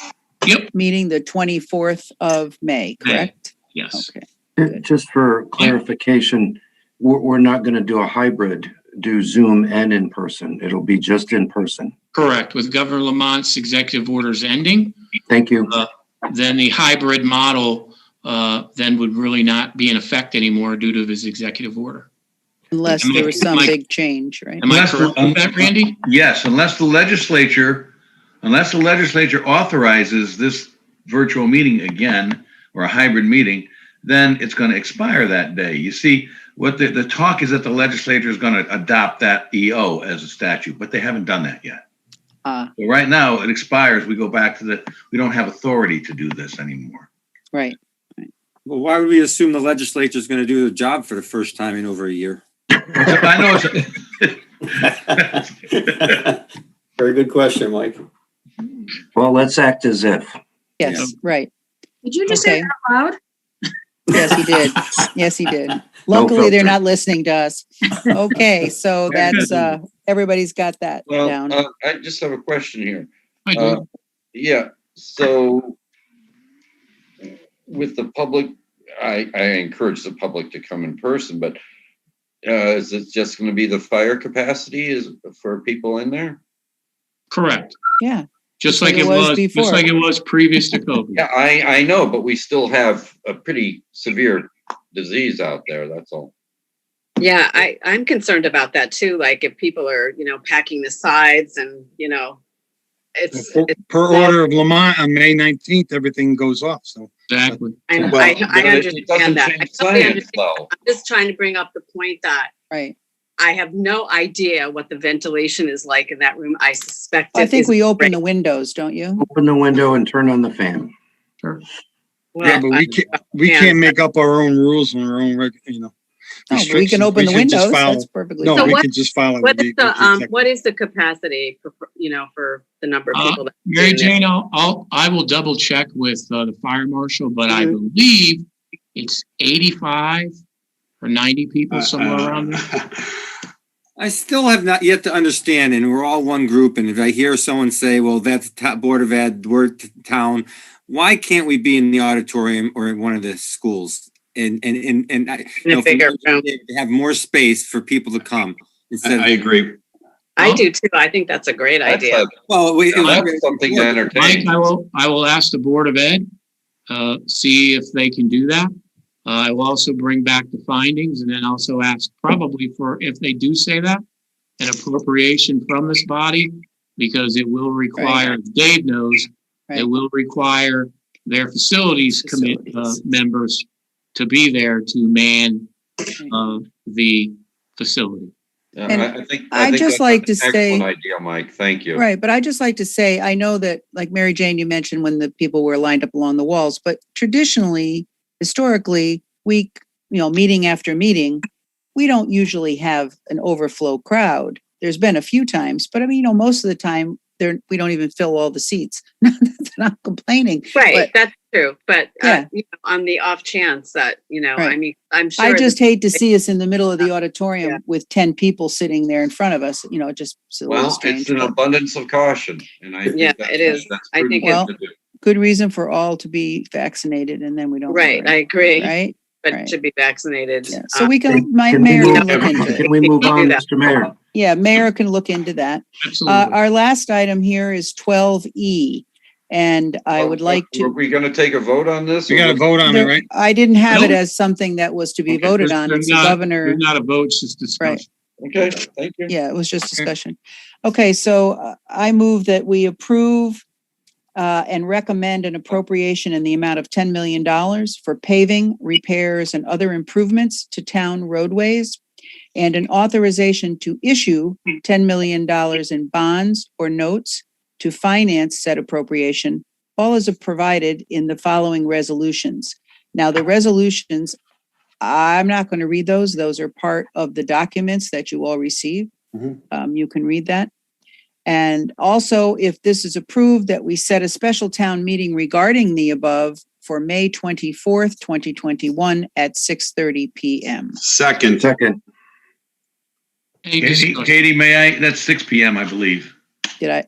meeting, the 24th of May, correct? Yes. Okay. Just for clarification, we're not going to do a hybrid, do Zoom and in person. It'll be just in person. Correct. With Governor Lamont's executive orders ending. Thank you. Then the hybrid model then would really not be in effect anymore due to his executive order. Unless there was some big change, right? Am I correct with that, Randy? Yes, unless the legislature authorizes this virtual meeting again, or a hybrid meeting, then it's going to expire that day. You see, what the talk is that the legislature is going to adopt that EO as a statute, but they haven't done that yet. So right now it expires. We go back to we don't have authority to do this anymore. Right. Well, why would we assume the legislature is going to do the job for the first time in over a year? I know. Very good question, Mike. Well, let's act as if. Yes, right. Did you just say that out loud? Yes, he did. Yes, he did. Luckily, they're not listening to us. Okay, so that's everybody's got that down. I just have a question here. So with the public, I encourage the public to come in person, but is it just going to be the fire capacity for people in there? Correct. Yeah. Just like it was before. Just like it was previous to COVID. Yeah, I know, but we still have a pretty severe disease out there. That's all. Yeah, I'm concerned about that too. Like if people are, packing the sides and, it's Per order of Lamont on May 19th, everything goes off. So exactly. I understand that. I totally understand. I'm just trying to bring up the point that I have no idea what the ventilation is like in that room. I suspect I think we open the windows, don't you? Open the window and turn on the fan. Sure. yeah, but we can't make up our own rules and our own, we can open the windows. That's perfectly fine. No, we can just follow. What is the capacity for the number of people? Mary Jane, I will double check with the fire marshal, but I believe it's 85 or 90 people somewhere around there. I still have not yet to understand, and we're all one group. And if I hear someone say, "Well, that's Board of Ed, we're town," why can't we be in the auditorium or in one of the schools and have more space for people to come? I agree. I do too. I think that's a great idea. That's something to entertain. Mike, I will ask the Board of Ed, see if they can do that. I will also bring back the findings and then also ask probably for, if they do say that, an appropriation from this body, because it will require, as Dave knows, it will require their facilities members to be there to man the facility. I think I just that's like an to say, excellent idea, Mike. Thank you. Right, but I just like to say, I know that, like Mary Jane, you mentioned when the people were lined up along the walls, but traditionally, historically, we meeting after meeting, we don't usually have an overflow crowd. There's been a few times, but I mean, most of the time we don't even fill all the seats. Not that I'm complaining. Right, but- that's true. But Yeah. on the off chance that, Right. I mean, I'm sure. I just hate to see us in the middle of the auditorium Yeah. with 10 people sitting there in front of us. It just it's a little Well, strange. it's an abundance of caution, and I think Yeah, that- it is. that's I think prudent Well, to do. good reason for all to be vaccinated, and then we don't. Right, I worry, agree. Right. But Right. should be vaccinated. Yeah. So we can. My Can we mayor move- can look into it. Can we move on, Do that. Mr. Mayor? Yeah, mayor can look into that. Absolutely. Our last item here is 12E, and I would like Were to. we gonna take a vote on this? We or got to was- vote on it, There- right? I didn't have it No. as something that was to be Okay. voted on. There's It's the not- governor. There's not a vote, it's just discussion. Right. Okay, thank you. Yeah, it was just discussion. Okay, so I move that we approve and recommend an appropriation in the amount of $10 million for paving, repairs, and other improvements to town roadways, and an authorization to issue $10 million in bonds or notes to finance said appropriation, all as provided in the following resolutions. Now, the resolutions, I'm not going to read those. Those are part of the documents that you all received. You can read that. And also, if this is approved, that we set a special town meeting regarding the above for May 24th, 2021 at 6:30 PM. Second. Second. Any Katie, discussion? Katie, may I? That's 6 PM, I believe. Did I?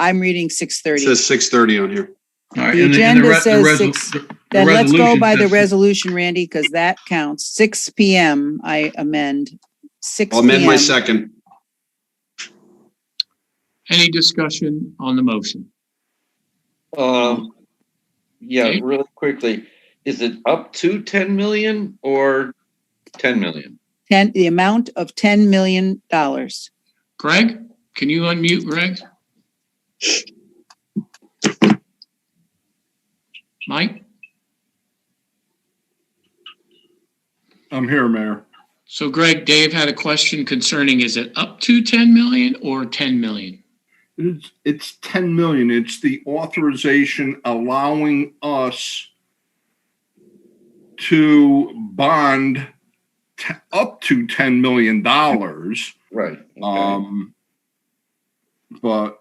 I'm reading It 6:30. says 6:30 on here. All right. The and agenda re- says resol- 6. the Then let's go resolution by the says- resolution, Randy, because that counts. 6 PM, I amend. 6 I'll amend my PM. second. Any discussion on the motion? Yeah, Okay. really quickly, is it up to 10 million or 10 million? The amount of $10 million. Greg, can you unmute Greg? Mike? I'm here, Mayor. So Greg, Dave had a question concerning, is it up to 10 million or 10 million? It's 10 million. It's the authorization allowing us to bond up to $10 million. Right. But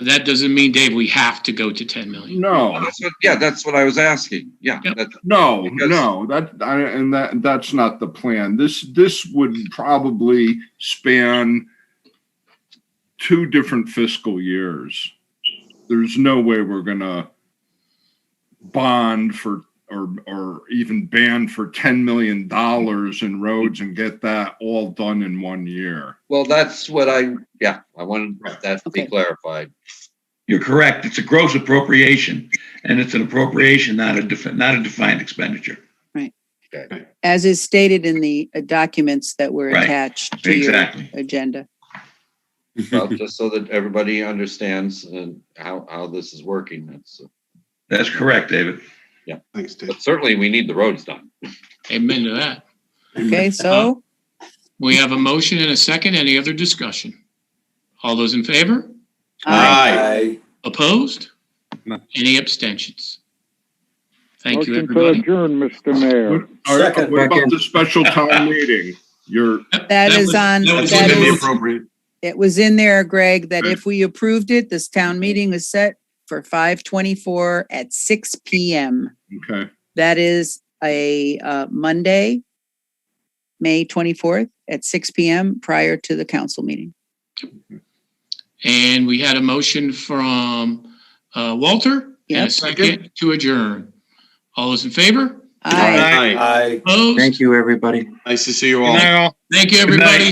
That doesn't mean, Dave, we have to go to 10 million. no, That's what I was asking. Yeah. Yep. that's- no, Because- no, that's not the plan. This would probably span 2 different fiscal years. There's no way we're gonna bond for or even ban for $10 million in roads and get that all done in 1 year. Well, that's what I wanted that to be Okay. clarified. You're correct. It's a gross appropriation, and it's an appropriation, not a defined expenditure. As is stated in the documents that were Right. attached to your Exactly. agenda. Well, just so that everybody understands how this is working. That's correct, David. Yeah. Thanks, Dave. But certainly we need the roads done. Amen to that. Okay, so We have a motion and a second. Any other discussion? All those in favor? Aye. Opposed? No. Any abstentions? Thank you, Motion to everybody. adjourn, Mr. Mayor. Second. What about the special town meeting? that is on, that was that in the is, appropriate. it was in there, Greg, that if we approved it, this town meeting is set for 5/24 at 6 PM. Okay. That is a Monday, May 24th at 6 PM prior to the council meeting. And we had a motion from Walter and a Yep. second to adjourn. All those in favor? Aye. Aye. Opposed? Thank you, everybody. Nice to see you Good all. night, all. Thank you, Good night. everybody.